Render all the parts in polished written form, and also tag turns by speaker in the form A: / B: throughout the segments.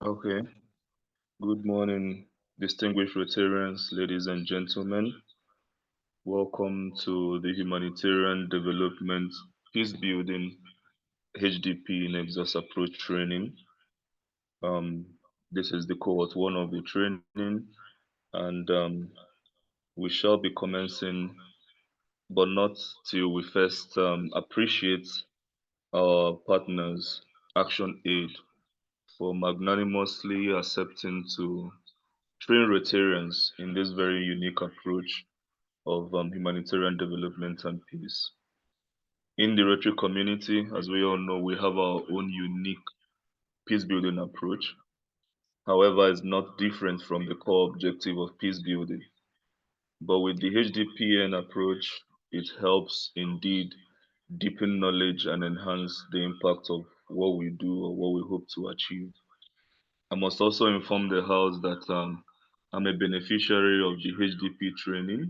A: Okay. Good morning, distinguished Rotarians, ladies and gentlemen. Welcome to the Humanitarian Development Peacebuilding HDP Nexus Approach Training. Um, this is the cohort one of the training, and we shall be commencing, but not till we first appreciate our partners, Action Aid, for magnanimously accepting to train Rotarians in this very unique approach of humanitarian development and peace. In the Rotary community, as we all know, we have our own unique peace building approach. However, it's not different from the core objective of peace building. But with the HDPN approach, it helps indeed deepen knowledge and enhance the impact of what we do or what we hope to achieve. I must also inform the House that I'm a beneficiary of the HDP training.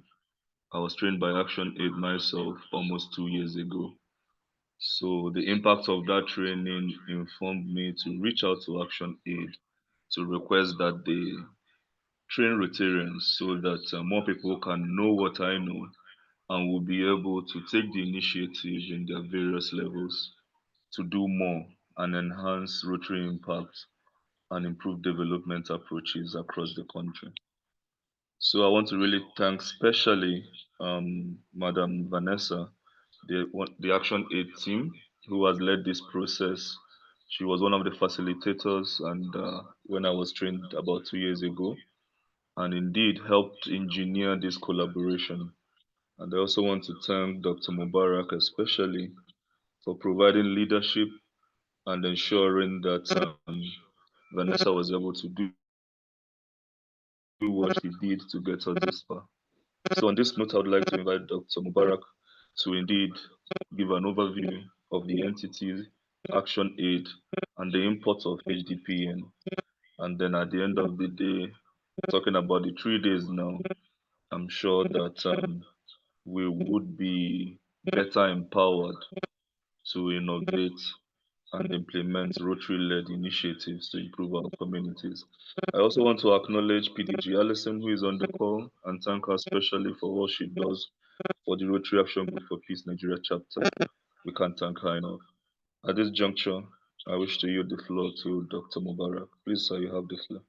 A: I was trained by Action Aid myself almost 2 years ago. So the impact of that training informed me to reach out to Action Aid to request that they train Rotarians so that more people can know what I know and will be able to take the initiative in their various levels to do more and enhance Rotary impact and improve development approaches across the country. So I want to really thank specially Madam Vanessa, the Action Aid team, who has led this process. She was one of the facilitators, and when I was trained about 2 years ago, and indeed helped engineer this collaboration. And I also want to thank Dr. Mubarak especially for providing leadership and ensuring that Vanessa was able to do what she did to get us this far. So on this note, I would like to invite Dr. Mubarak to indeed give an overview of the entities, Action Aid, and the import of HDPN. And then at the end of the day, talking about the 3 days now, I'm sure that we would be better empowered to innovate and implement Rotary-led initiatives to improve our communities. I also want to acknowledge PDG Allison, who is on the call, and thank her especially for what she does for the Rotary Action Group for Peace Nigeria chapter. We can't thank her enough. At this juncture, I wish to yield the floor to Dr. Mubarak. Please, sir, you have the floor.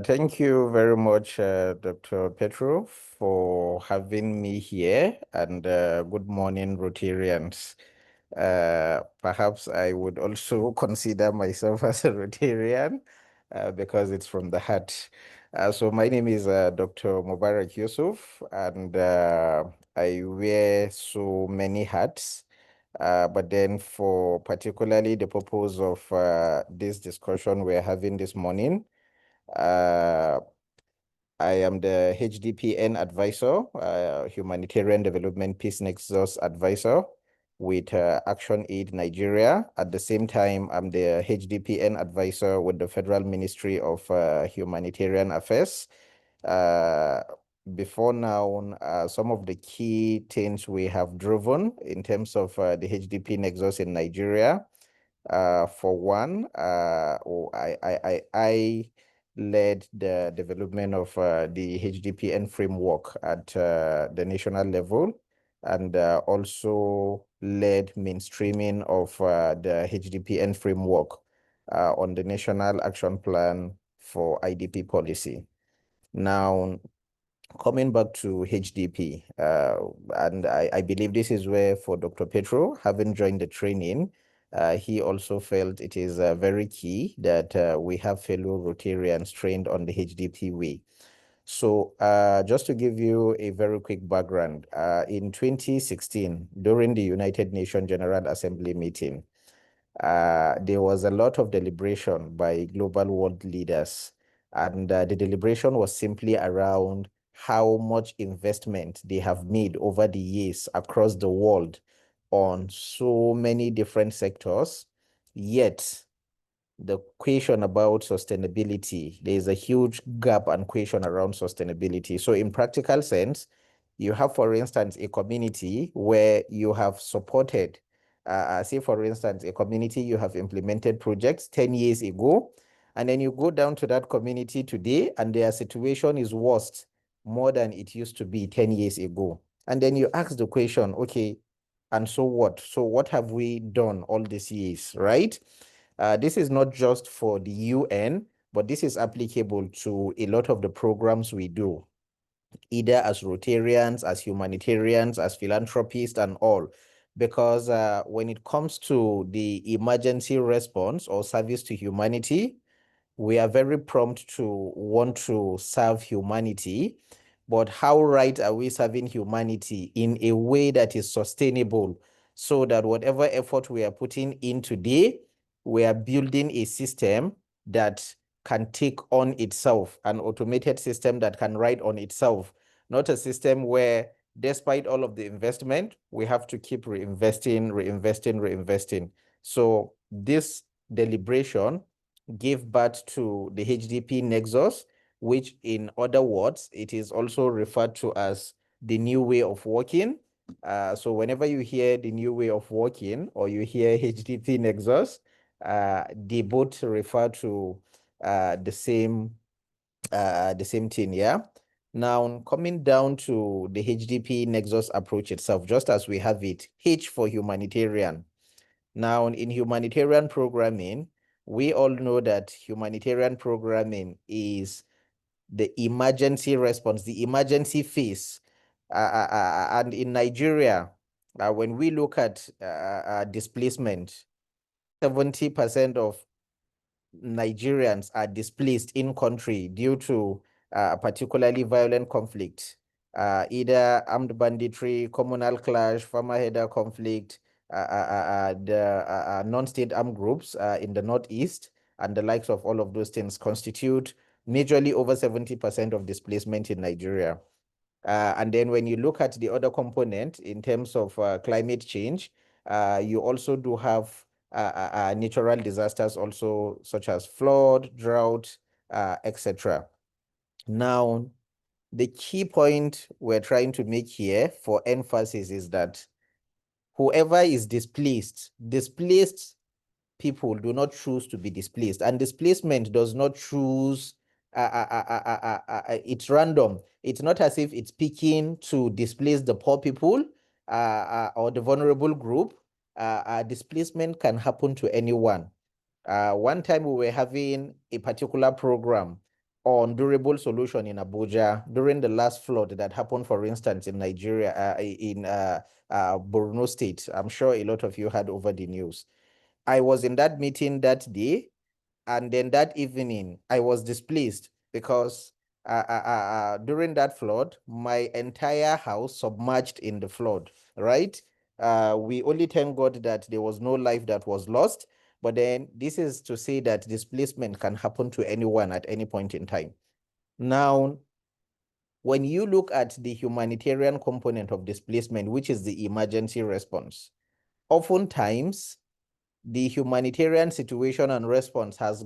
B: Thank you very much, Dr. Petro, for having me here, and good morning, Rotarians. Perhaps I would also consider myself as a Rotarian because it's from the heart. So my name is Dr. Mubarak Yusuf, and I wear so many hats. But then for particularly the purpose of this discussion we're having this morning, uh, I am the HDPN advisor, Humanitarian Development Peace Nexus advisor with Action Aid Nigeria. At the same time, I'm the HDPN advisor with the Federal Ministry of Humanitarian Affairs. Before now, some of the key things we have driven in terms of the HDP Nexus in Nigeria. For one, I led the development of the HDPN framework at the national level, and also led mainstreaming of the HDPN framework on the National Action Plan for IDP policy. Now, coming back to HDP, and I believe this is where for Dr. Petro, having joined the training, he also felt it is very key that we have fellow Rotarians trained on the HDP way. So just to give you a very quick background, in 2016, during the United Nations General Assembly meeting, there was a lot of deliberation by global world leaders, and the deliberation was simply around how much investment they have made over the years across the world on so many different sectors. Yet the question about sustainability, there is a huge gap and question around sustainability. So in practical sense, You have, for instance, a community where you have supported, say, for instance, a community you have implemented projects 10 years ago, and then you go down to that community today and their situation is worse more than it used to be 10 years ago. And then you ask the question, okay, and so what? So what have we done all these years, right? This is not just for the UN, but this is applicable to a lot of the programs we do, either as Rotarians, as humanitarians, as philanthropists and all. Because when it comes to the emergency response or service to humanity, we are very prompt to want to serve humanity, but how right are we serving humanity in a way that is sustainable so that whatever effort we are putting in today, we are building a system that can take on itself, an automated system that can ride on itself, not a system where despite all of the investment, we have to keep reinvesting. So this deliberation gave birth to the HDP Nexus, which in other words, it is also referred to as the new way of working. So whenever you hear the new way of working or you hear HDP Nexus, they both refer to the same thing, yeah? Now, coming down to the HDP Nexus approach itself, just as we have it, H for humanitarian. Now, in humanitarian programming, we all know that humanitarian programming is the emergency response, the emergency phase. And in Nigeria, when we look at displacement, 70% of Nigerians are displaced in country due to particularly violent conflict, either armed banditry, communal clash, farmer header conflict, the non-state armed groups in the northeast, and the likes of all of those things constitute majorly over 70% of displacement in Nigeria. And then when you look at the other component in terms of climate change, you also do have natural disasters also, such as flood, drought, etc. Now, the key point we're trying to make here for emphasis is that whoever is displaced people do not choose to be displaced, and displacement does not choose, it's random. It's not as if it's picking to displace the poor people or the vulnerable group. Displacement can happen to anyone. One time we were having a particular program on durable solution in Abuja during the last flood that happened, for instance, in Nigeria, in Borno State. I'm sure a lot of you had over the news. I was in that meeting that day, and then that evening I was displaced because during that flood, my entire house submerged in the flood, right? We only thank God that there was no life that was lost, but then this is to say that displacement can happen to anyone at any point in time. Now, when you look at the humanitarian component of displacement, which is the emergency response, oftentimes the humanitarian situation and response has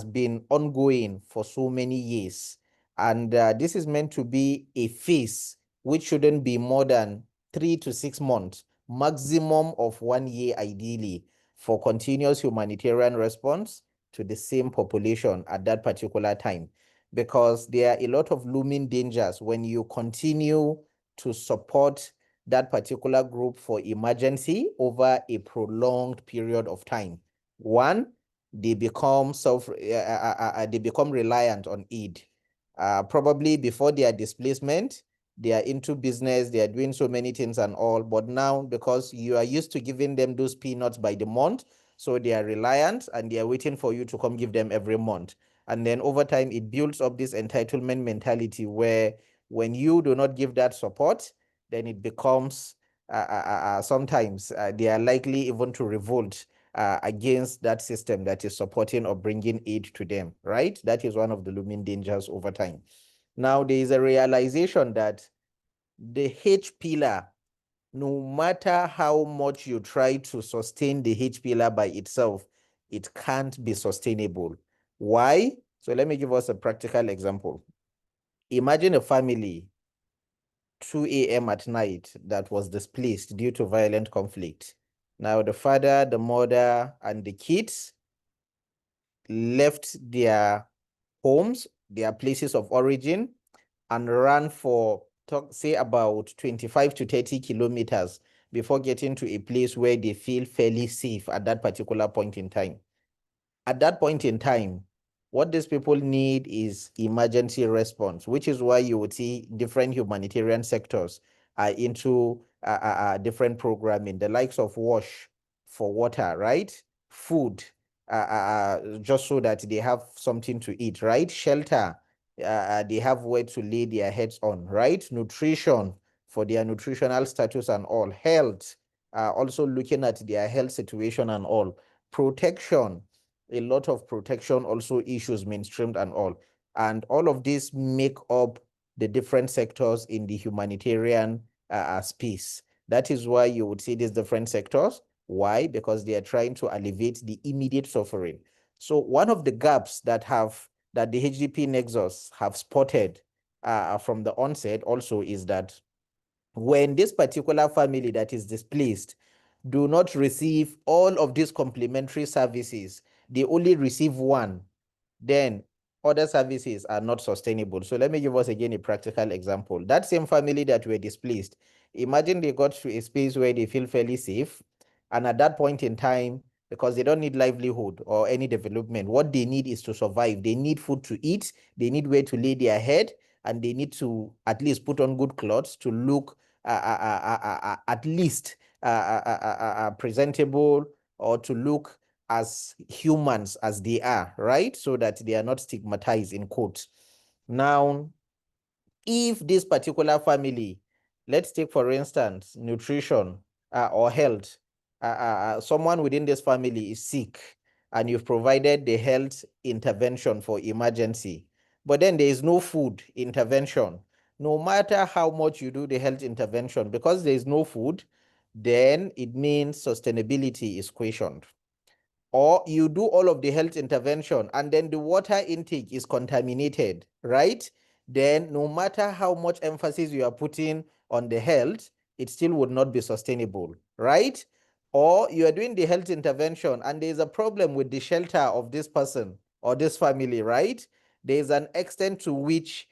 B: been ongoing for so many years. And this is meant to be a phase which shouldn't be more than 3 to 6 months, maximum of 1 year ideally, for continuous humanitarian response to the same population at that particular time. Because there are a lot of looming dangers when you continue to support that particular group for emergency over a prolonged period of time. One, they become they become reliant on aid. Probably before their displacement, they are into business, they are doing so many things and all, but now because you are used to giving them those peanuts by the month, so they are reliant and they are waiting for you to come give them every month. And then over time, it builds up this entitlement mentality where when you do not give that support, then it becomes sometimes they are likely even to revolt against that system that is supporting or bringing aid to them, right? That is one of the looming dangers over time. Now, there is a realization that the H pillar, no matter how much you try to sustain the H pillar by itself, it can't be sustainable. Why? So let me give us a practical example. Imagine a family 2 a.m. at night that was displaced due to violent conflict. Now, the father, the mother, and the kids left their homes, their places of origin, and ran for, say, about 25 to 30 kilometers before getting to a place where they feel fairly safe at that particular point in time. At that point in time, what these people need is emergency response, which is why you would see different humanitarian sectors are into different programming, the likes of wash for water, right? Food, just so that they have something to eat, right? Shelter, they have where to lay their heads on, right? Nutrition for their nutritional status and all. Health, also looking at their health situation and all. Protection, a lot of protection also issues mainstreamed and all. And all of these make up the different sectors in the humanitarian space. That is why you would see these different sectors. Why? Because they are trying to alleviate the immediate suffering. So one of the gaps that the HDP Nexus have spotted from the onset also is that when this particular family that is displaced do not receive all of these complementary services, they only receive one, then other services are not sustainable. So let me give us again a practical example. That same family that were displaced, imagine they got to a space where they feel fairly safe, and at that point in time, because they don't need livelihood or any development, what they need is to survive. They need food to eat, they need where to lay their head, and they need to at least put on good clothes to look at least presentable, or to look as humans as they are, right? So that they are not stigmatized in quotes. Now, if this particular family, let's take for instance, nutrition or health, someone within this family is sick and you've provided the health intervention for emergency, but then there is no food intervention. No matter how much you do the health intervention, because there is no food, then it means sustainability is questioned. Or you do all of the health intervention and then the water intake is contaminated, right? Then no matter how much emphasis you are putting on the health, it still would not be sustainable, right? Or you are doing the health intervention and there's a problem with the shelter of this person or this family, right? There's an extent to which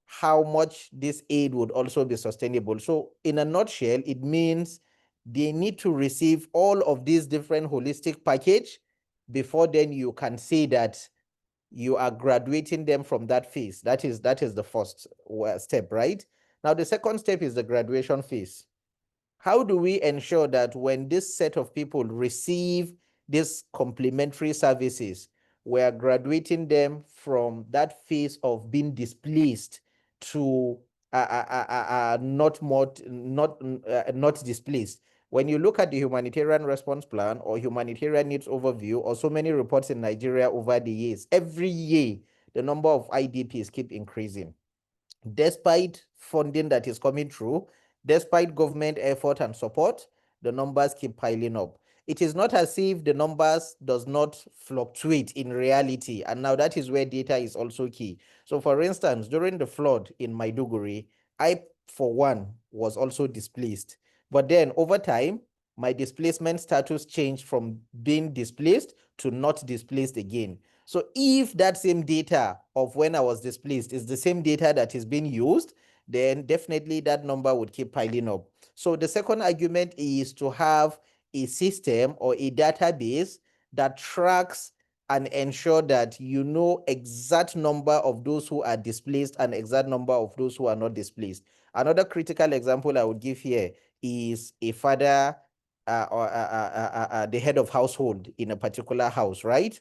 B: how much this aid would also be sustainable. So in a nutshell, it means they need to receive all of these different holistic package before then you can say that you are graduating them from that phase. That is the first step, right? Now the second step is the graduation phase. How do we ensure that when this set of people receive these complementary services, we are graduating them from that phase of being displaced to not displaced? When you look at the humanitarian response plan or humanitarian needs overview or so many reports in Nigeria over the years, every year the number of IDPs keep increasing. Despite funding that is coming through, despite government effort and support, the numbers keep piling up. It is not as if the numbers does not fluctuate in reality, and now that is where data is also key. So for instance, during the flood in Maiduguri, I, for one, was also displaced. But then over time, my displacement status changed from being displaced to not displaced again. So if that same data of when I was displaced is the same data that is being used, then definitely that number would keep piling up. So the second argument is to have a system or a database that tracks and ensure that you know exact number of those who are displaced and exact number of those who are not displaced. Another critical example I would give here is a father or the head of household in a particular house, right?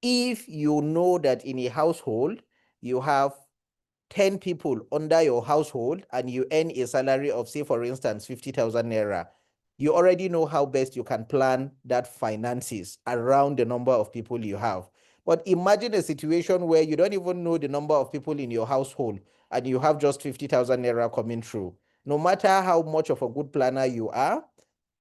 B: If you know that in a household you have 10 people under your household and you earn a salary of, say, for instance, 50,000 naira, you already know how best you can plan that finances around the number of people you have. But imagine a situation where you don't even know the number of people in your household and you have just 50,000 naira coming through. No matter how much of a good planner you are,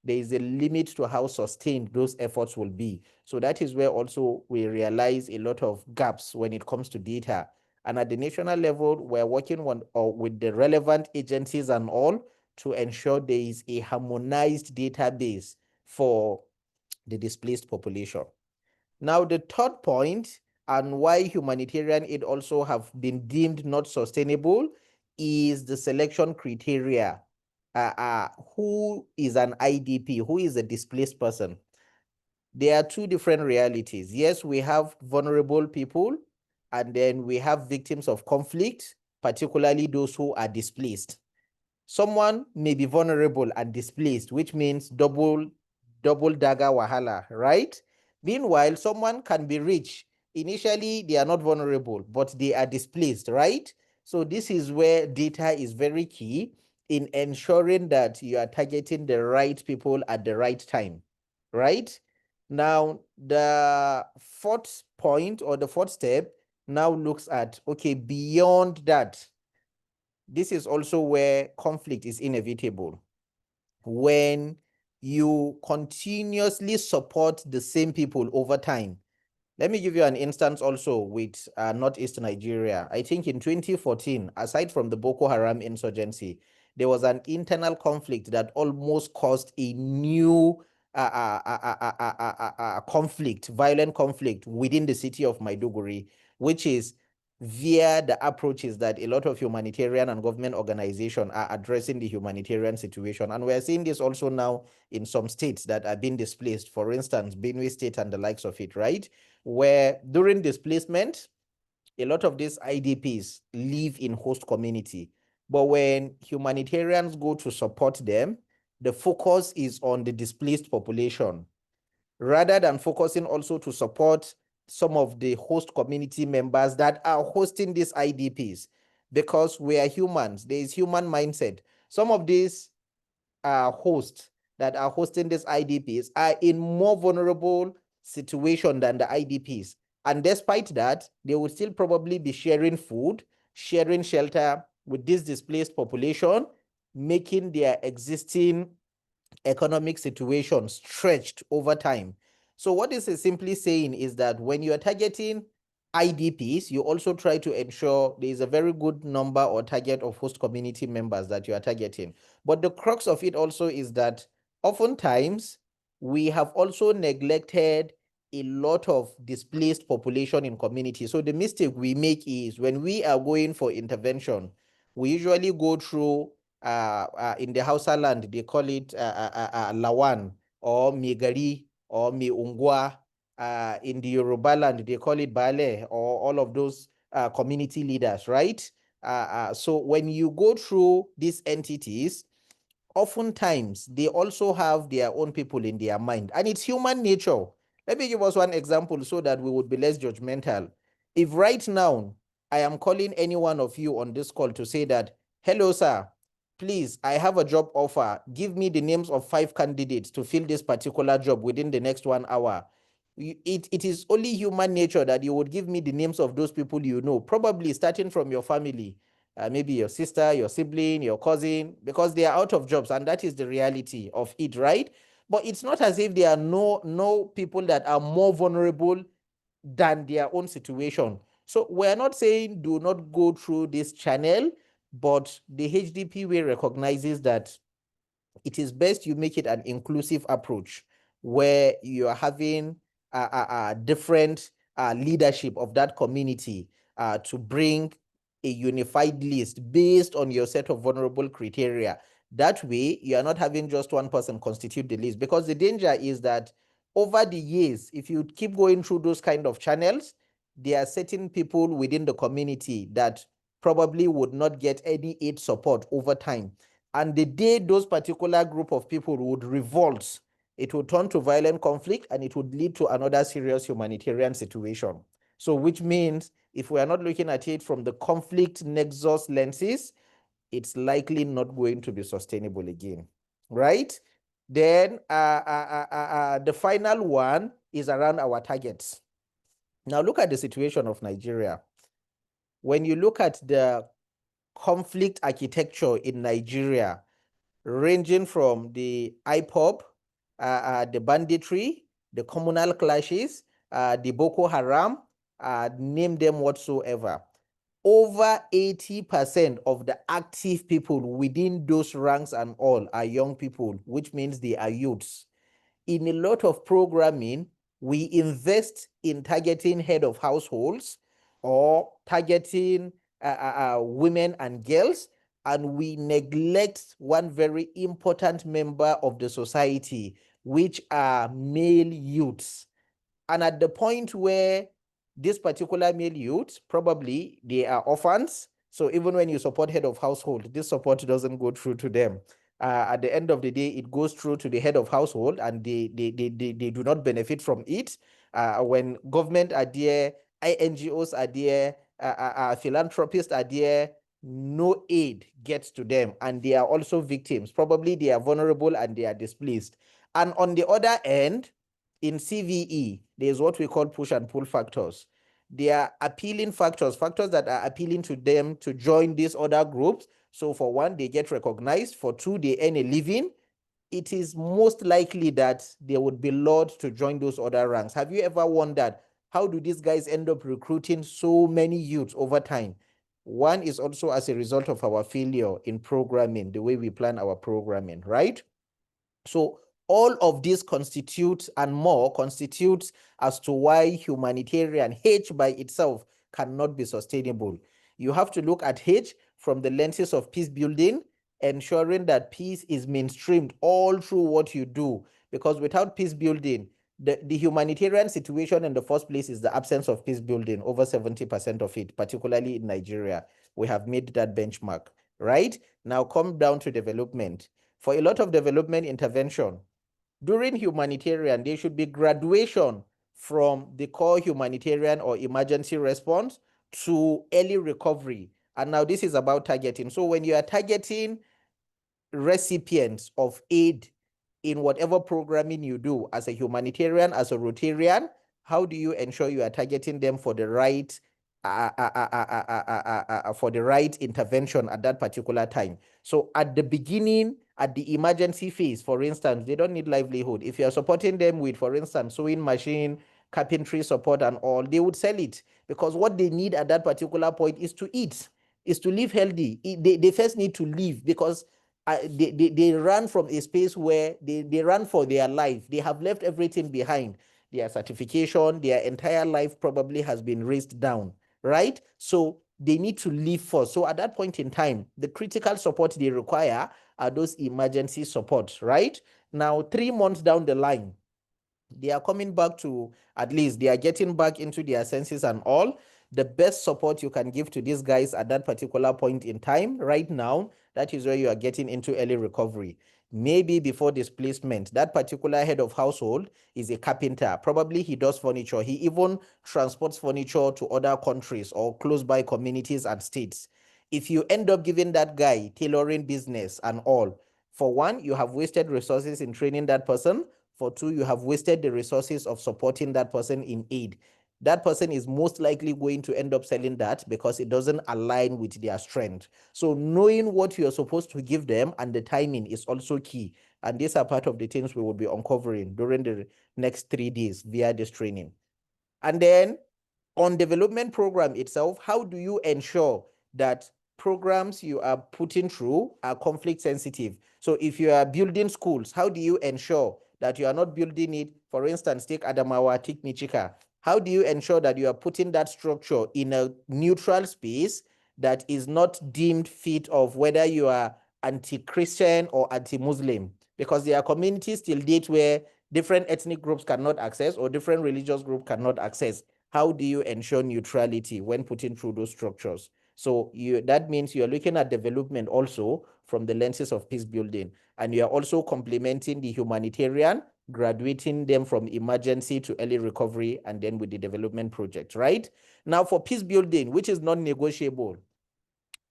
B: there is a limit to how sustained those efforts will be. So that is where also we realize a lot of gaps when it comes to data. And at the national level, we're working with the relevant agencies and all to ensure there is a harmonized database for the displaced population. Now, the third point, and why humanitarian aid also have been deemed not sustainable, is the selection criteria. Who is an IDP? Who is a displaced person? There are two different realities. Yes, we have vulnerable people, and then we have victims of conflict, particularly those who are displaced. Someone may be vulnerable and displaced, which means double dagger wahala, right? Meanwhile, someone can be rich. Initially, they are not vulnerable, but they are displaced, right? So this is where data is very key in ensuring that you are targeting the right people at the right time, right? Now, the fourth point or the fourth step now looks at, okay, beyond that, this is also where conflict is inevitable. When you continuously support the same people over time. Let me give you an instance also with Northeast Nigeria. I think in 2014, aside from the Boko Haram insurgency, there was an internal conflict that almost caused a new conflict, violent conflict within the city of Maiduguri, which is via the approaches that a lot of humanitarian and government organizations are addressing the humanitarian situation. And we're seeing this also now in some states that are being displaced, for instance, Benue State and the likes of it, right? Where during displacement, a lot of these IDPs live in host community. But when humanitarians go to support them, the focus is on the displaced population, rather than focusing also to support some of the host community members that are hosting these IDPs. Because we are humans, there is human mindset. Some of these hosts that are hosting these IDPs are in more vulnerable situation than the IDPs. And despite that, they will still probably be sharing food, sharing shelter with this displaced population, making their existing economic situation stretched over time. So what this is simply saying is that when you are targeting IDPs, you also try to ensure there is a very good number or target of host community members that you are targeting. But the crux of it also is that oftentimes we have also neglected a lot of displaced population in community. So the mistake we make is when we are going for intervention, we usually go through in the Hausa land, they call it Lawan or Megari or Meungwa. In the Yoruba land, they call it Bale or all of those community leaders, right? So when you go through these entities, oftentimes they also have their own people in their mind, and it's human nature. Let me give us one example so that we would be less judgmental. If right now I am calling any one of you on this call to say that, hello, sir, please, I have a job offer. Give me the names of 5 candidates to fill this particular job within the next 1 hour. It is only human nature that you would give me the names of those people you know, probably starting from your family, maybe your sister, your sibling, your cousin, because they are out of jobs, and that is the reality of it, right? But it's not as if there are no people that are more vulnerable than their own situation. So we're not saying do not go through this channel, but the HDP way recognizes that it is best you make it an inclusive approach where you are having different leadership of that community to bring a unified list based on your set of vulnerable criteria. That way, you are not having just one person constitute the list, because the danger is that over the years, if you keep going through those kind of channels, there are certain people within the community that probably would not get any aid support over time. And the day those particular group of people would revolt, it would turn to violent conflict, and it would lead to another serious humanitarian situation. So which means if we are not looking at it from the conflict nexus lenses, it's likely not going to be sustainable again, right? Then the final one is around our targets. Now look at the situation of Nigeria. When you look at the conflict architecture in Nigeria, ranging from the IPOB, the banditry, the communal clashes, the Boko Haram, name them whatsoever. over 80% of the active people within those ranks and all are young people, which means they are youths. In a lot of programming, we invest in targeting head of households or targeting women and girls, and we neglect one very important member of the society, which are male youths. And at the point where this particular male youth, probably they are orphans. So even when you support head of household, this support doesn't go through to them. At the end of the day, it goes through to the head of household, and they do not benefit from it. When government are there, NGOs are there, philanthropists are there, no aid gets to them, and they are also victims. Probably they are vulnerable and they are displaced. And on the other end, in CVE, there's what we call push and pull factors. They are appealing factors, factors that are appealing to them to join these other groups. So for one, they get recognized. For two, they earn a living. It is most likely that they would be lured to join those other ranks. Have you ever wondered, how do these guys end up recruiting so many youths over time? One is also as a result of our failure in programming, the way we plan our programming, right? So all of this constitutes and more constitutes as to why humanitarian H by itself cannot be sustainable. You have to look at H from the lenses of peace building, ensuring that peace is mainstreamed all through what you do. Because without peace building, the humanitarian situation in the first place is the absence of peace building, over 70% of it, particularly in Nigeria. We have made that benchmark, right? Now come down to development. For a lot of development intervention, during humanitarian, there should be graduation from the core humanitarian or emergency response to early recovery. And now this is about targeting. So when you are targeting recipients of aid in whatever programming you do as a humanitarian, as a Rotarian, how do you ensure you are targeting them for the right intervention at that particular time? So at the beginning, at the emergency phase, for instance, they don't need livelihood. If you are supporting them with, for instance, sewing machine, carpentry support and all, they would sell it, because what they need at that particular point is to eat, is to live healthy. They first need to live, because they run from a space where they run for their life. They have left everything behind. Their certification, their entire life probably has been raised down, right? So they need to live first. So at that point in time, the critical support they require are those emergency supports, right? Now, 3 months down the line, they are coming back to, at least they are getting back into their senses and all. The best support you can give to these guys at that particular point in time, right now, that is where you are getting into early recovery. Maybe before displacement, that particular head of household is a carpenter. Probably he does furniture. He even transports furniture to other countries or close by communities and states. If you end up giving that guy tailoring business and all, for one, you have wasted resources in training that person. For two, you have wasted the resources of supporting that person in aid. That person is most likely going to end up selling that because it doesn't align with their strength. So knowing what you're supposed to give them and the timing is also key. And these are part of the things we will be uncovering during the next 3 days via this training. And then on development program itself, how do you ensure that programs you are putting through are conflict sensitive? So if you are building schools, how do you ensure that you are not building it, for instance, take Adamawa, take Michika, how do you ensure that you are putting that structure in a neutral space that is not deemed fit of whether you are anti-Christian or anti-Muslim? Because there are communities till date where different ethnic groups cannot access or different religious groups cannot access. How do you ensure neutrality when putting through those structures? So that means you're looking at development also from the lenses of peace building, and you're also complementing the humanitarian, graduating them from emergency to early recovery, and then with the development project, right? Now for peace building, which is non-negotiable,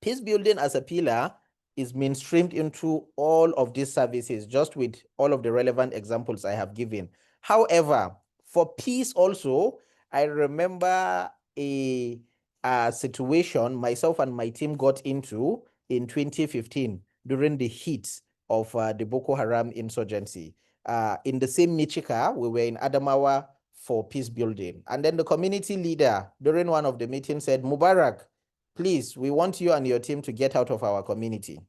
B: peace building as a pillar is mainstreamed into all of these services, just with all of the relevant examples I have given. However, for peace also, I remember a situation myself and my team got into in 2015 during the heat of the Boko Haram insurgency. In the same Michika, we were in Adamawa for peace building. And then the community leader during one of the meetings said, Mubarak, please, we want you and your team to get out of our community.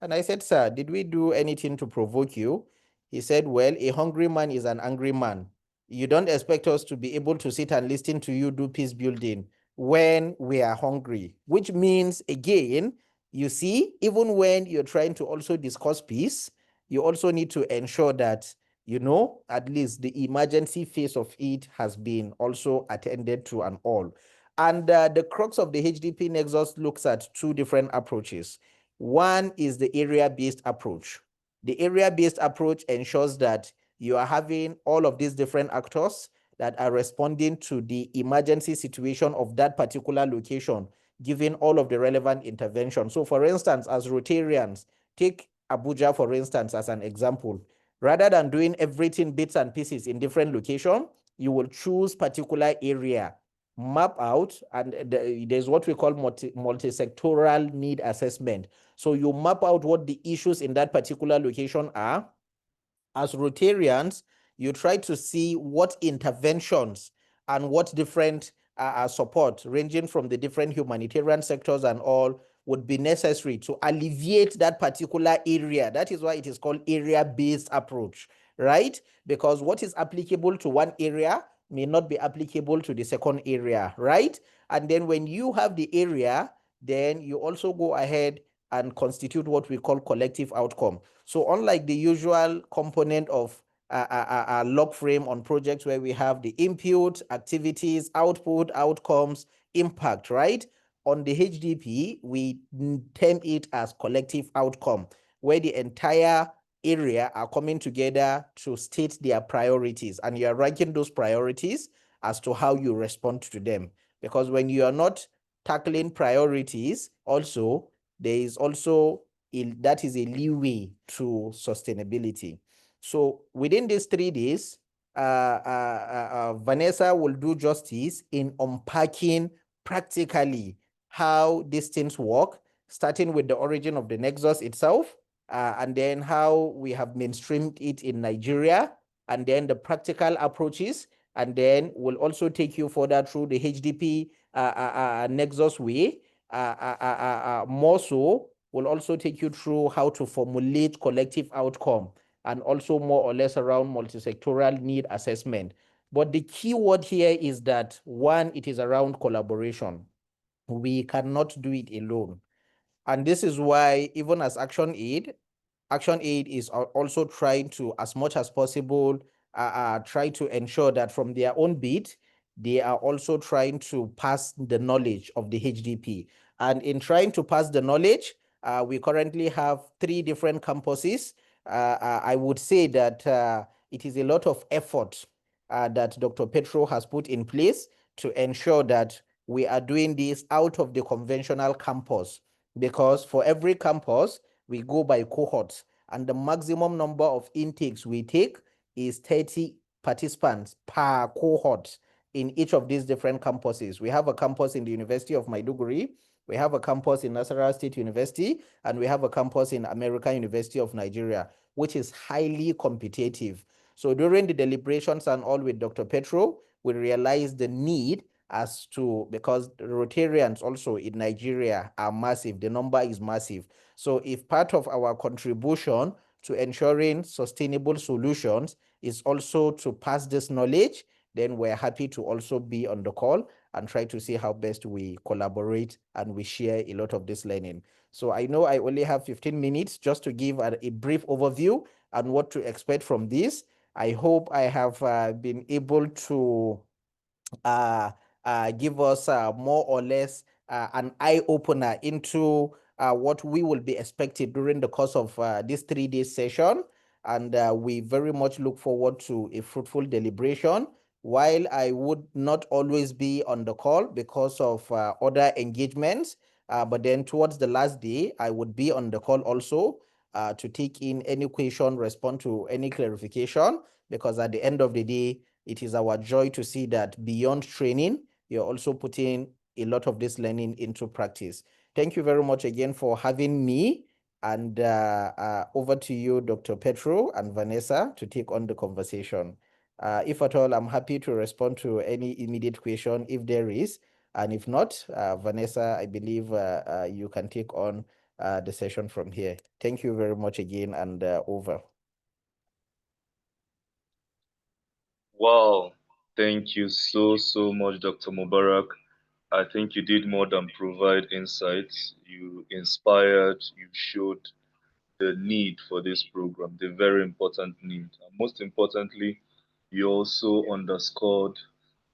B: And I said, sir, did we do anything to provoke you? He said, well, a hungry man is an angry man. You don't expect us to be able to sit and listen to you do peace building when we are hungry, which means, again, you see, even when you're trying to also discuss peace, you also need to ensure that, at least the emergency phase of it has been also attended to and all. And the crux of the HDP Nexus looks at two different approaches. One is the area-based approach. The area-based approach ensures that you are having all of these different actors that are responding to the emergency situation of that particular location, given all of the relevant intervention. So for instance, as Rotarians, take Abuja, for instance, as an example. Rather than doing everything bits and pieces in different locations, you will choose particular area, map out, and there's what we call multi-sectoral need assessment. So you map out what the issues in that particular location are. As Rotarians, you try to see what interventions and what different support, ranging from the different humanitarian sectors and all, would be necessary to alleviate that particular area. That is why it is called area-based approach, right? Because what is applicable to one area may not be applicable to the second area, right? And then when you have the area, then you also go ahead and constitute what we call collective outcome. So unlike the usual component of a log frame on projects where we have the input, activities, output, outcomes, impact, right? On the HDP, we term it as collective outcome, where the entire area are coming together to state their priorities, and you are ranking those priorities as to how you respond to them. Because when you are not tackling priorities, also, there is also that is a leeway to sustainability. So within these 3 days, Vanessa will do justice in unpacking practically how these things work, starting with the origin of the Nexus itself, and then how we have mainstreamed it in Nigeria, and then the practical approaches, and then we'll also take you further through the HDP Nexus way. More so, we'll also take you through how to formulate collective outcome, and also more or less around multi-sectoral need assessment. But the key word here is that, one, it is around collaboration. We cannot do it alone. And this is why, even as Action Aid is also trying to, as much as possible, try to ensure that from their own bit, they are also trying to pass the knowledge of the HDP. And in trying to pass the knowledge, we currently have 3 different campuses. I would say that it is a lot of effort that Dr. Petro has put in place to ensure that we are doing this out of the conventional campus, because for every campus, we go by cohorts, and the maximum number of intakes we take is 30 participants per cohort in each of these different campuses. We have a campus in the University of Maiduguri, we have a campus in Nasarawa State University, and we have a campus in American University of Nigeria, which is highly competitive. So during the deliberations and all with Dr. Petro, we realized the need as to, because the Rotarians also in Nigeria are massive, the number is massive. So if part of our contribution to ensuring sustainable solutions is also to pass this knowledge, then we're happy to also be on the call and try to see how best we collaborate and we share a lot of this learning. So I know I only have 15 minutes just to give a brief overview and what to expect from this. I hope I have been able to give us more or less an eye-opener into what we will be expected during the course of this 3-day session. And we very much look forward to a fruitful deliberation. While I would not always be on the call because of other engagements, but then towards the last day, I would be on the call also to take in any question, respond to any clarification, because at the end of the day, it is our joy to see that beyond training, you're also putting a lot of this learning into practice. Thank you very much again for having me. And over to you, Dr. Petro and Vanessa, to take on the conversation. If at all, I'm happy to respond to any immediate question if there is. And if not, Vanessa, I believe you can take on the session from here. Thank you very much again, and over.
A: Wow, thank you so much, Dr. Mubarak. I think you did more than provide insights. You inspired, you showed the need for this program, the very important need. And most importantly, you also underscored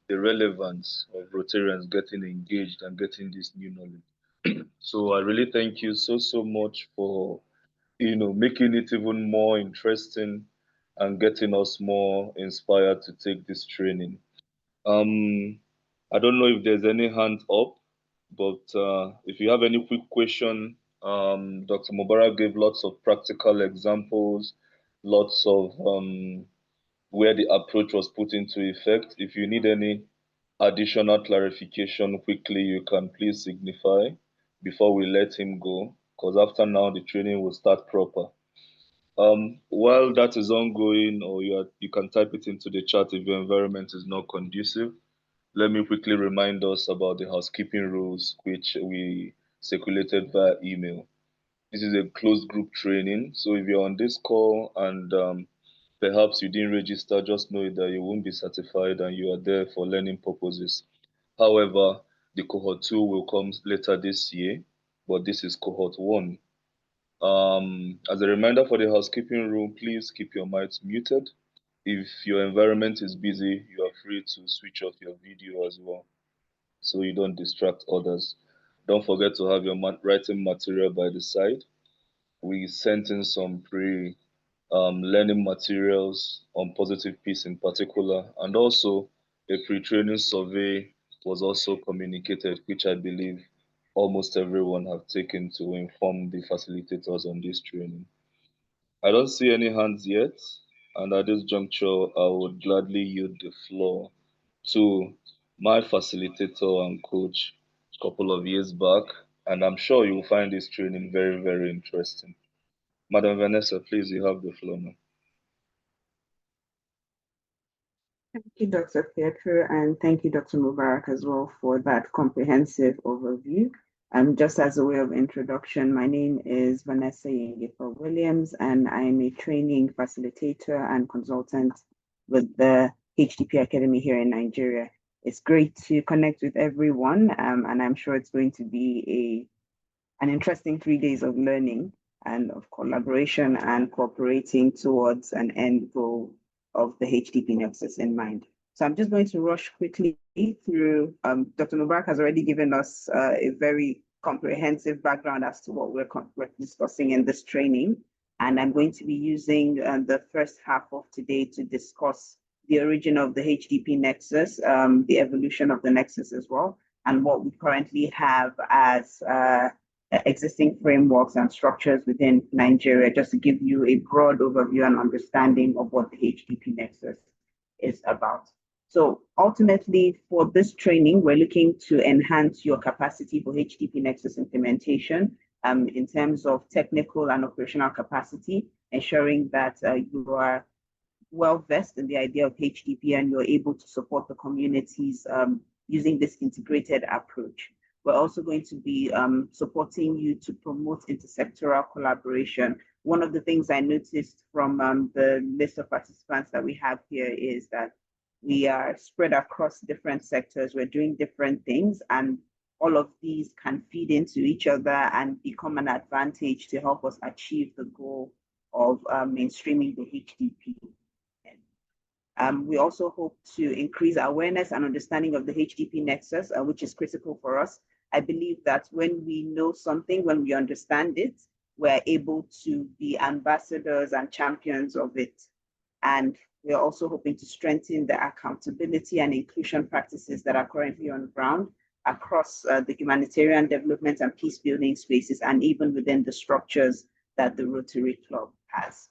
A: the relevance of Rotarians getting engaged and getting this new knowledge. So I really thank you so much for making it even more interesting and getting us more inspired to take this training. Um, I don't know if there's any hand up, but if you have any quick question, Dr. Mubarak gave lots of practical examples, lots of where the approach was put into effect. If you need any additional clarification quickly, you can please signify before we let him go, because after now the training will start proper. While that is ongoing, or you can type it into the chat if your environment is not conducive. Let me quickly remind us about the housekeeping rules which we circulated via email. This is a closed group training, so if you're on this call and perhaps you didn't register, just know that you won't be certified and you are there for learning purposes. However, the cohort 2 will come later this year, but this is cohort 1. As a reminder for the housekeeping rule, please keep your mics muted. If your environment is busy, you are free to switch off your video as well so you don't distract others. Don't forget to have your writing material by the side. We sent in some pre learning materials on positive peace in particular, and also a pre-training survey was also communicated, which I believe almost everyone have taken to inform the facilitators on this training. I don't see any hands yet, and at this juncture, I would gladly yield the floor to my facilitator and coach a couple of years back, and I'm sure you'll find this training very interesting. Madam Vanessa, please, you have the floor now.
C: Thank you, Dr. Pietro, and thank you, Dr. Mubarak, as well, for that comprehensive overview. Just as a way of introduction, my name is Vanessa Yengifa Williams, and I'm a training facilitator and consultant with the HDP Academy here in Nigeria. It's great to connect with everyone, and I'm sure it's going to be an interesting 3 days of learning and of collaboration and cooperating towards an end goal of the HDP Nexus in mind. So I'm just going to rush quickly through. Dr. Mubarak has already given us a very comprehensive background as to what we're discussing in this training. And I'm going to be using the first half of today to discuss the origin of the HDP Nexus, the evolution of the Nexus as well, and what we currently have as existing frameworks and structures within Nigeria, just to give you a broad overview and understanding of what the HDP Nexus is about. So ultimately, for this training, we're looking to enhance your capacity for HDP Nexus implementation in terms of technical and operational capacity, ensuring that you are well versed in the idea of HDP and you're able to support the communities using this integrated approach. We're also going to be supporting you to promote intersectoral collaboration. One of the things I noticed from the list of participants that we have here is that we are spread across different sectors. We're doing different things, and all of these can feed into each other and become an advantage to help us achieve the goal of mainstreaming the HDP. We also hope to increase awareness and understanding of the HDP Nexus, which is critical for us. I believe that when we know something, when we understand it, we're able to be ambassadors and champions of it. And we're also hoping to strengthen the accountability and inclusion practices that are currently on ground across the humanitarian development and peace building spaces, and even within the structures that the Rotary Club has.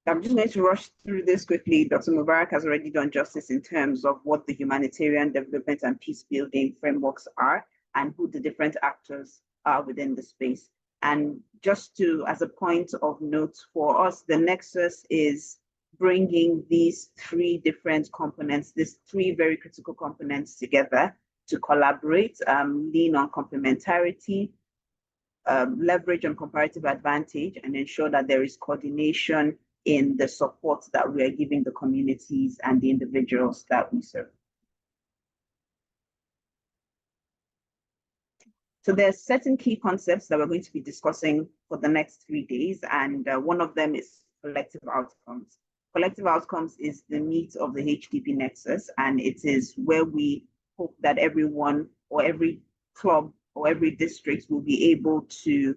C: I'm just going to rush through this quickly. Dr. Mubarak has already done justice in terms of what the humanitarian development and peace building frameworks are and who the different actors are within the space. And just to, as a point of note for us, the Nexus is bringing these three different components, these three very critical components together to collaborate, lean on complementarity, leverage on comparative advantage, and ensure that there is coordination in the support that we are giving the communities and the individuals that we serve. So there are certain key concepts that we're going to be discussing for the next 3 days, and one of them is collective outcomes. Collective outcomes is the meat of the HDP Nexus, and it is where we hope that everyone or every club or every district will be able to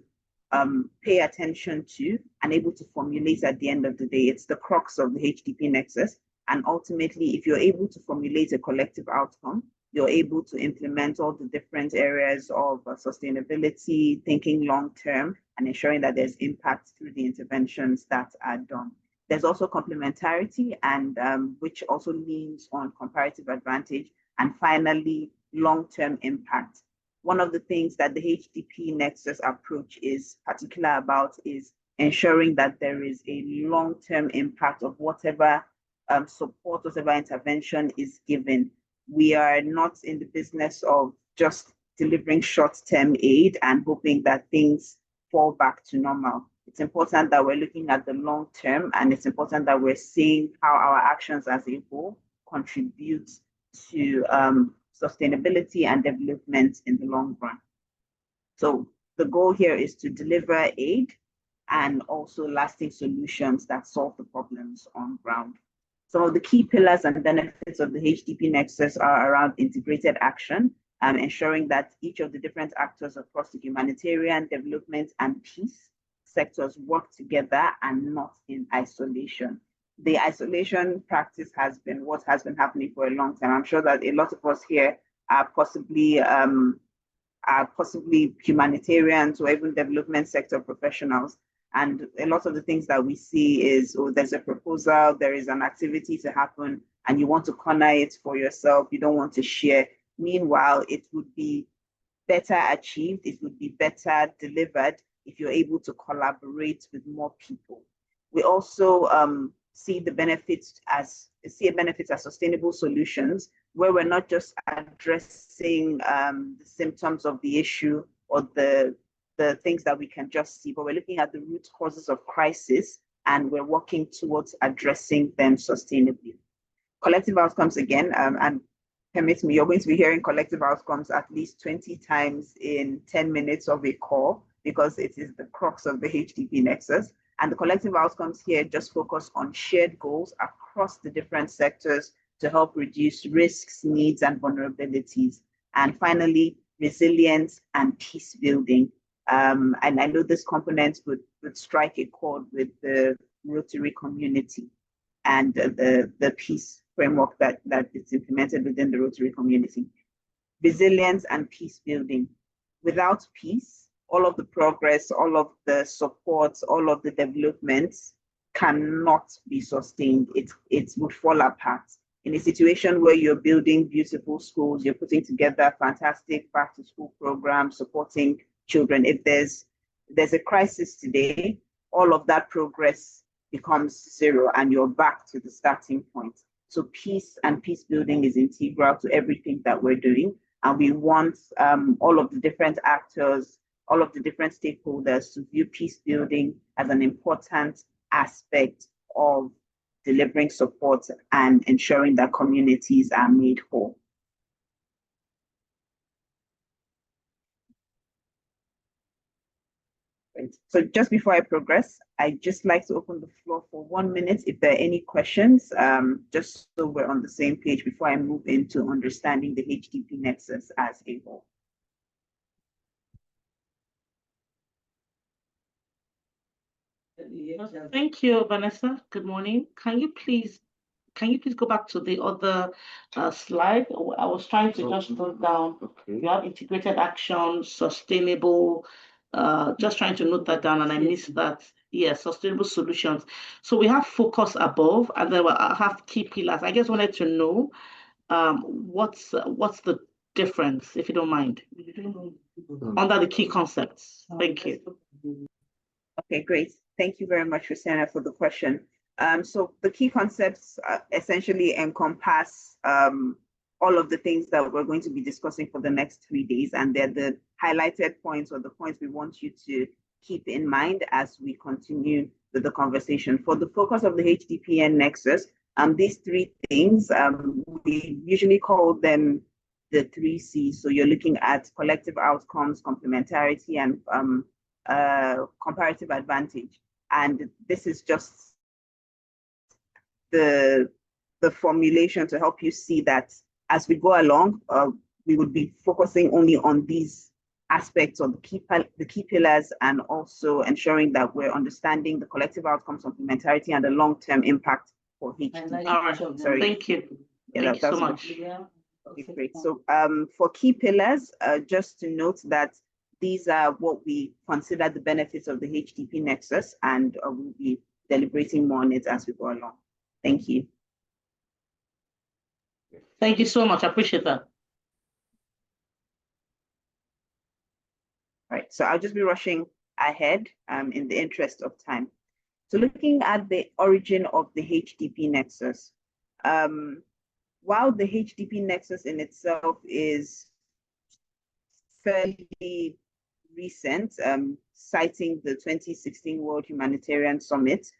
C: pay attention to and able to formulate at the end of the day. It's the crux of the HDP Nexus. And ultimately, if you're able to formulate a collective outcome, you're able to implement all the different areas of sustainability, thinking long-term, and ensuring that there's impact through the interventions that are done. There's also complementarity, and which also leans on comparative advantage, and finally, long-term impact. One of the things that the HDP Nexus approach is particular about is ensuring that there is a long-term impact of whatever support, whatever intervention is given. We are not in the business of just delivering short-term aid and hoping that things fall back to normal. It's important that we're looking at the long term, and it's important that we're seeing how our actions as a whole contribute to sustainability and development in the long run. So the goal here is to deliver aid and also lasting solutions that solve the problems on ground. Some of the key pillars and benefits of the HDP Nexus are around integrated action, ensuring that each of the different actors across the humanitarian, development, and peace sectors work together and not in isolation. The isolation practice has been what has been happening for a long time. I'm sure that a lot of us here are possibly humanitarians or even development sector professionals. And a lot of the things that we see is, oh, there's a proposal, there is an activity to happen, and you want to corner it for yourself. You don't want to share. Meanwhile, it would be better achieved, it would be better delivered if you're able to collaborate with more people. We also see benefits as sustainable solutions, where we're not just addressing the symptoms of the issue or the things that we can just see, but we're looking at the root causes of crisis, and we're working towards addressing them sustainably. Collective outcomes again, and permit me, you're going to be hearing collective outcomes at least 20 times in 10 minutes of a call, because it is the crux of the HDP Nexus. And the collective outcomes here just focus on shared goals across the different sectors to help reduce risks, needs, and vulnerabilities. And finally, resilience and peace building. And I know this component would strike a chord with the Rotary community and the peace framework that is implemented within the Rotary community. Resilience and peace building. Without peace, all of the progress, all of the support, all of the developments cannot be sustained. It would fall apart. In a situation where you're building beautiful schools, you're putting together fantastic back-to-school programs, supporting children. If there's a crisis today, all of that progress becomes zero and you're back to the starting point. So peace and peace building is integral to everything that we're doing. And we want all of the different actors, all of the different stakeholders to view peace building as an important aspect of delivering support and ensuring that communities are made whole. So just before I progress, I'd just like to open the floor for 1 minute if there are any questions, just so we're on the same page before I move into understanding the HDP Nexus as a whole.
D: Thank you, Vanessa. Good morning. Can you please go back to the other slide? I was trying to just note down. Okay. You have integrated action, sustainable. Just trying to note that down, and I missed that. Yes, sustainable solutions. So we have focus above, and then I have key pillars. I just wanted to know what's the difference, if you don't mind, under the key concepts. Thank you.
C: Okay, great. Thank you very much, Rosanna, for the question. So the key concepts essentially encompass all of the things that we're going to be discussing for the next 3 days, and they're the highlighted points or the points we want you to keep in mind as we continue with the conversation. For the focus of the HDPN Nexus, these 3 things, we usually call them the 3 C's. So you're looking at collective outcomes, complementarity, and comparative advantage. And this is just the formulation to help you see that as we go along, we would be focusing only on these aspects of the key pillars, and also ensuring that we're understanding the collective outcomes, complementarity, and the long-term impact for HDP.
D: All right, sorry. Thank you.
C: Yeah,
D: Thank you so much.
C: Okay, great. So for key pillars, just to note that these are what we consider the benefits of the HDP Nexus, and we'll be deliberating more on it as we go along. Thank you.
D: Thank you so much. I appreciate that.
C: All right, so I'll just be rushing ahead in the interest of time. So looking at the origin of the HDP Nexus, while the HDP Nexus in itself is fairly recent, citing the 2016 World Humanitarian Summit,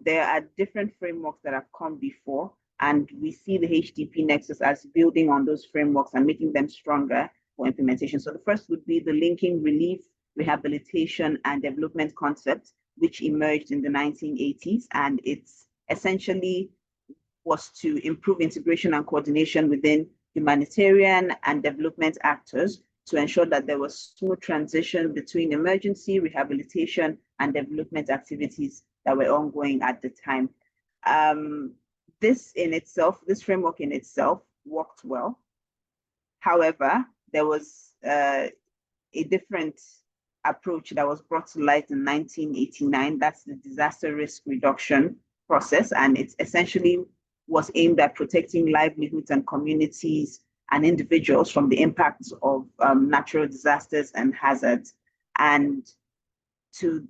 C: there are different frameworks that have come before, and we see the HDP Nexus as building on those frameworks and making them stronger for implementation. So the first would be the linking relief, rehabilitation, and development concept, which emerged in the 1980s, and it's essentially was to improve integration and coordination within humanitarian and development actors to ensure that there was smooth transition between emergency, rehabilitation, and development activities that were ongoing at the time. This framework in itself worked well. However, there was a different approach that was brought to light in 1989. That's the disaster risk reduction process, and it essentially was aimed at protecting livelihoods and communities and individuals from the impacts of natural disasters and hazards. And to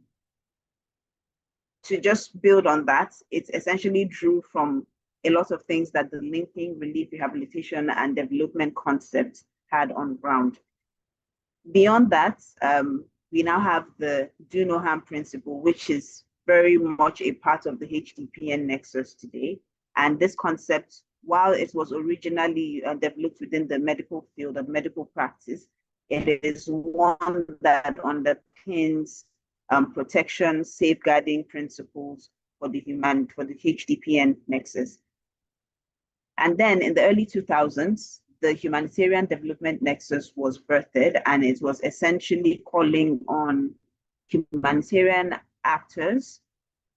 C: just build on that, it essentially drew from a lot of things that the linking, relief, rehabilitation, and development concept had on ground. Beyond that, we now have the do no harm principle, which is very much a part of the HDPN Nexus today. And this concept, while it was originally developed within the medical field of medical practice, it is one that underpins protection, safeguarding principles for the HDPN Nexus. And then in the early 2000s, the Humanitarian Development Nexus was birthed, and it was essentially calling on humanitarian actors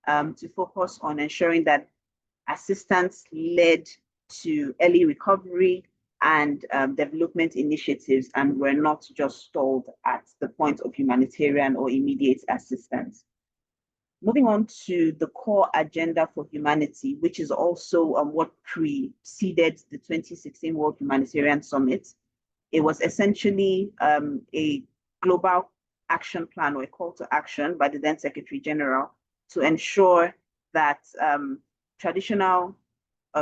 C: to focus on ensuring that assistance led to early recovery and development initiatives, and were not just stalled at the point of humanitarian or immediate assistance. Moving on to the core agenda for humanity, which is also what preceded the 2016 World Humanitarian Summit. It was essentially a global action plan, or a call to action by the then Secretary General, to ensure that traditional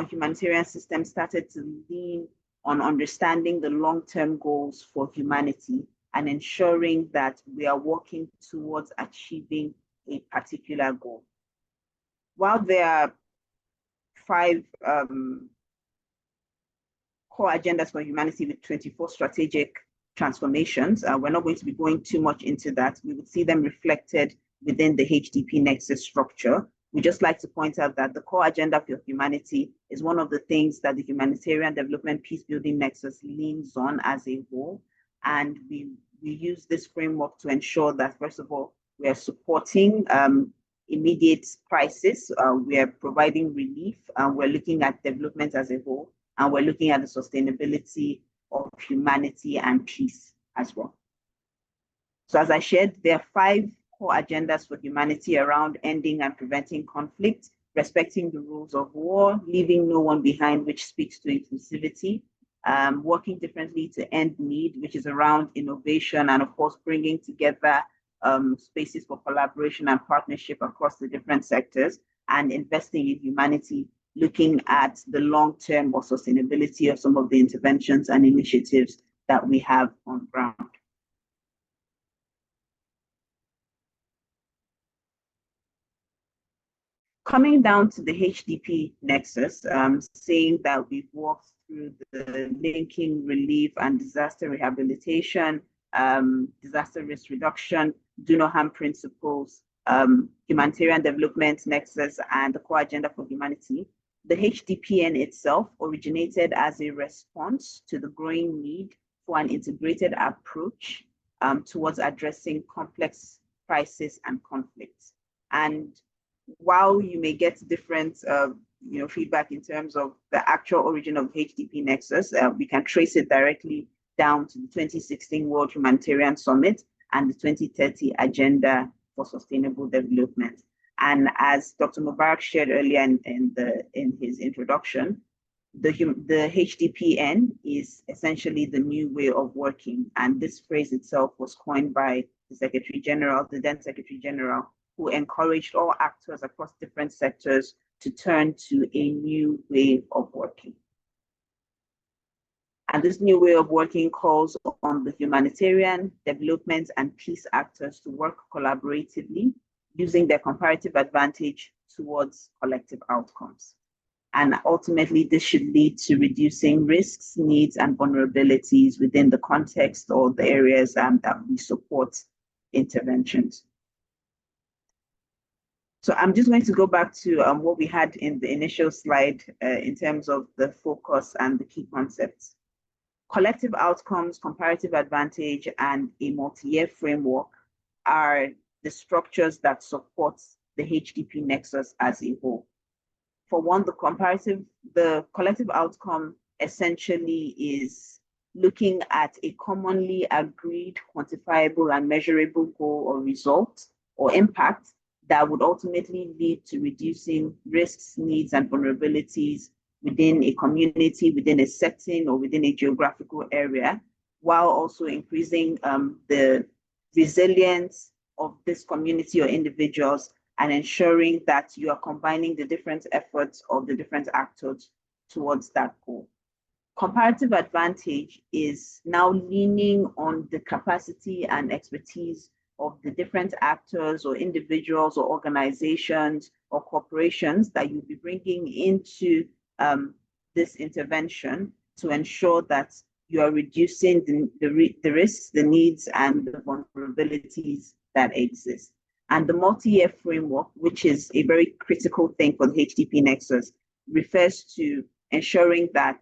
C: humanitarian systems started to lean on understanding the long-term goals for humanity and ensuring that we are working towards achieving a particular goal. While there are 5 core agendas for humanity with 24 strategic transformations, we're not going to be going too much into that. We would see them reflected within the HDP Nexus structure. We just like to point out that the core agenda for humanity is one of the things that the Humanitarian Development Peacebuilding Nexus leans on as a whole. And we use this framework to ensure that, first of all, we are supporting immediate crisis, we are providing relief, and we're looking at development as a whole, and we're looking at the sustainability of humanity and peace as well. So as I shared, there are 5 core agendas for humanity around ending and preventing conflict, respecting the rules of war, leaving no one behind, which speaks to inclusivity, working differently to end need, which is around innovation, and of course, bringing together spaces for collaboration and partnership across the different sectors, and investing in humanity, looking at the long-term or sustainability of some of the interventions and initiatives that we have on ground. Coming down to the HDP Nexus, saying that we've walked through the linking relief and disaster rehabilitation, disaster risk reduction, do no harm principles, humanitarian development nexus, and the core agenda for humanity. The HDPN itself originated as a response to the growing need for an integrated approach towards addressing complex crises and conflicts. And while you may get different feedback in terms of the actual origin of HDP Nexus, we can trace it directly down to the 2016 World Humanitarian Summit and the 2030 Agenda for Sustainable Development. And as Dr. Mubarak shared earlier in his introduction, the HDPN is essentially the new way of working. And this phrase itself was coined by the Secretary General, the then Secretary General, who encouraged all actors across different sectors to turn to a new way of working. And this new way of working calls on the humanitarian, development, and peace actors to work collaboratively, using their comparative advantage towards collective outcomes. And ultimately, this should lead to reducing risks, needs, and vulnerabilities within the context or the areas that we support interventions. So I'm just going to go back to what we had in the initial slide in terms of the focus and the key concepts. Collective outcomes, comparative advantage, and a multi-year framework are the structures that support the HDP Nexus as a whole. For one, the collective outcome essentially is looking at a commonly agreed, quantifiable, and measurable goal or result or impact that would ultimately lead to reducing risks, needs, and vulnerabilities within a community, within a setting, or within a geographical area, while also increasing the resilience of this community or individuals and ensuring that you are combining the different efforts of the different actors towards that goal. Comparative advantage is now leaning on the capacity and expertise of the different actors or individuals or organizations or corporations that you'll be bringing into this intervention to ensure that you are reducing the risks, the needs, and the vulnerabilities that exist. And the multi-year framework, which is a very critical thing for the HDP Nexus, refers to ensuring that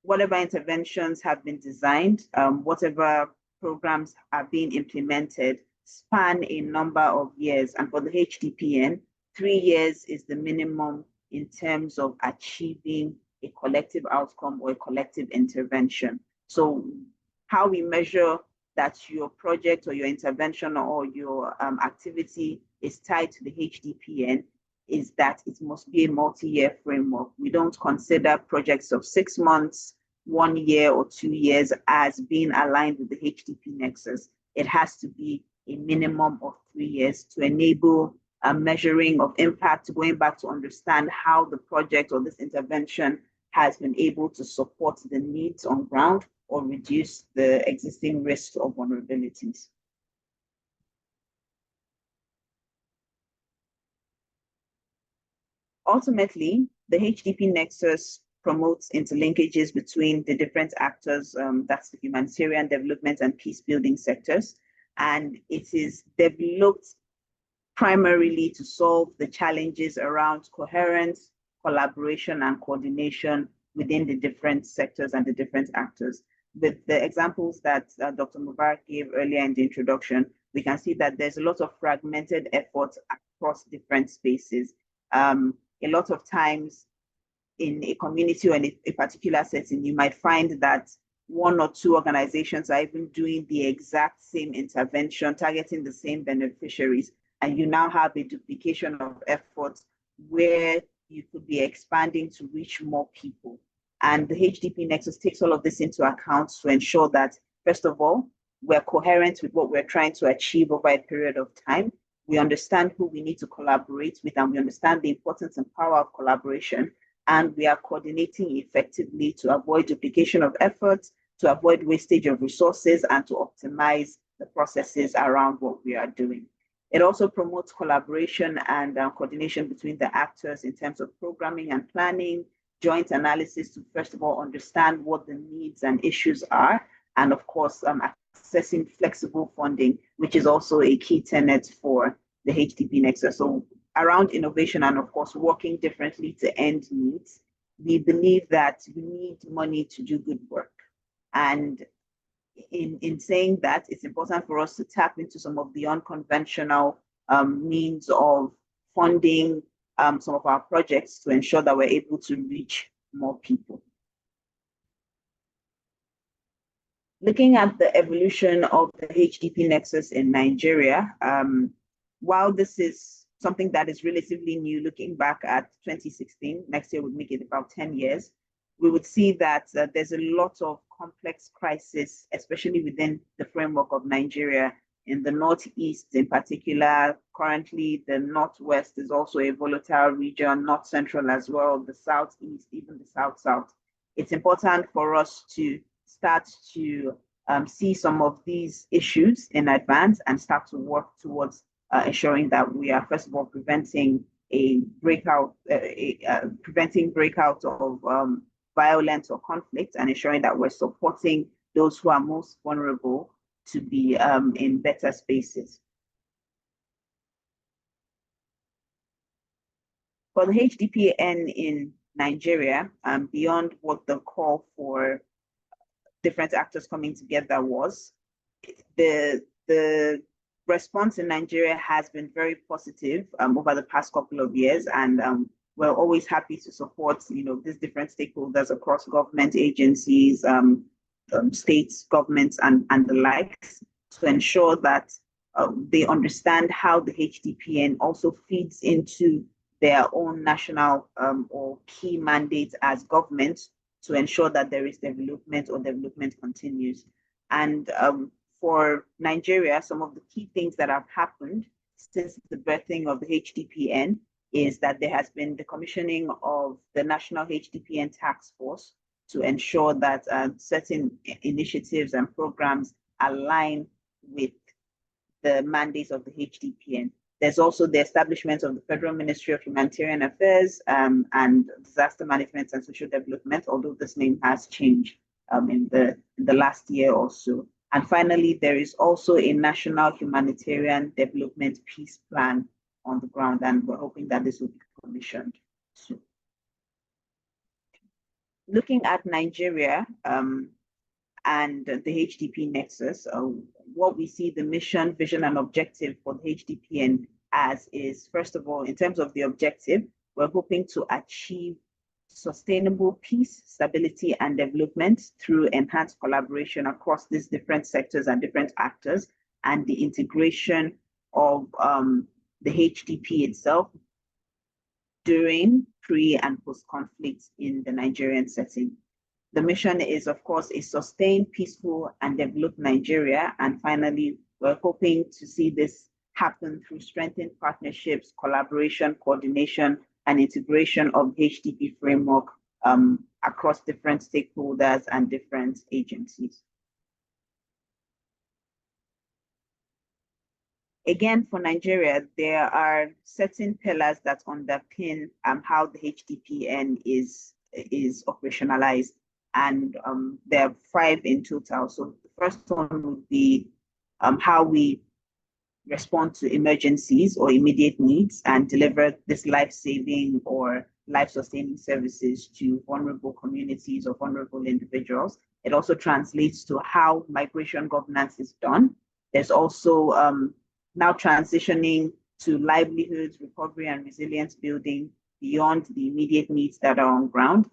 C: whatever interventions have been designed, whatever programs are being implemented, span a number of years. And for the HDPN, 3 years is the minimum in terms of achieving a collective outcome or a collective intervention. So how we measure that your project or your intervention or your activity is tied to the HDPN is that it must be a multi-year framework. We don't consider projects of 6 months, 1 year, or 2 years as being aligned with the HDP Nexus. It has to be a minimum of 3 years to enable a measuring of impact, going back to understand how the project or this intervention has been able to support the needs on ground or reduce the existing risks or vulnerabilities. Ultimately, the HDP Nexus promotes interlinkages between the different actors, that's the humanitarian, development, and peace building sectors. And it is developed primarily to solve the challenges around coherence, collaboration, and coordination within the different sectors and the different actors. With the examples that Dr. Mubarak gave earlier in the introduction, we can see that there's a lot of fragmented efforts across different spaces. A lot of times in a community or in a particular setting, you might find that 1 or 2 organizations are even doing the exact same intervention, targeting the same beneficiaries, and you now have a duplication of efforts where you could be expanding to reach more people. And the HDP Nexus takes all of this into account to ensure that, first of all, we're coherent with what we're trying to achieve over a period of time. we understand who we need to collaborate with, and we understand the importance and power of collaboration, and we are coordinating effectively to avoid duplication of efforts, to avoid wastage of resources, and to optimize the processes around what we are doing. It also promotes collaboration and coordination between the actors in terms of programming and planning, joint analysis to first of all understand what the needs and issues are, and of course accessing flexible funding, which is also a key tenet for the HDP Nexus. So around innovation and of course working differently to end needs, we believe that we need money to do good work. And in saying that, it's important for us to tap into some of the unconventional means of funding some of our projects to ensure that we're able to reach more people. Looking at the evolution of the HDP Nexus in Nigeria, while this is something that is relatively new, looking back at 2016, next year would make it about 10 years, we would see that there's a lot of complex crisis, especially within the framework of Nigeria. In the Northeast in particular, currently the Northwest is also a volatile region, North Central as well, the Southeast, even the South-South. It's important for us to start to see some of these issues in advance and start to work towards ensuring that we are, first of all, preventing breakout of violence or conflict, and ensuring that we're supporting those who are most vulnerable to be in better spaces. For the HDPN in Nigeria, beyond what the call for different actors coming together was, the response in Nigeria has been very positive over the past couple of years, and we're always happy to support, these different stakeholders across government agencies, states, governments, and the likes, to ensure that they understand how the HDPN also feeds into their own national or key mandates as governments to ensure that there is development or development continues. And for Nigeria, some of the key things that have happened since the birthing of the HDPN is that there has been the commissioning of the National HDPN Task Force to ensure that certain initiatives and programs align with the mandates of the HDPN. There's also the establishment of the Federal Ministry of Humanitarian Affairs and Disaster Management and Social Development, although this name has changed in the last year or so. And finally, there is also a National Humanitarian Development Peace Plan on the ground, and we're hoping that this will be commissioned soon. Looking at Nigeria and the HDP Nexus, what we see the mission, vision, and objective for the HDPN as is, first of all, in terms of the objective, we're hoping to achieve sustainable peace, stability, and development through enhanced collaboration across these different sectors and different actors, and the integration of the HDP itself during, pre, and post-conflict in the Nigerian setting. The mission is, of course, a sustained, peaceful, and developed Nigeria. And finally, we're hoping to see this happen through strengthened partnerships, collaboration, coordination, and integration of HDP framework across different stakeholders and different agencies. Again, for Nigeria, there are certain pillars that underpin how the HDPN is operationalized, and there are 5 in total. So the first one would be how we respond to emergencies or immediate needs and deliver this life-saving or life-sustaining services to vulnerable communities or vulnerable individuals. It also translates to how migration governance is done. There's also now transitioning to livelihoods, recovery, and resilience building beyond the immediate needs that are on ground.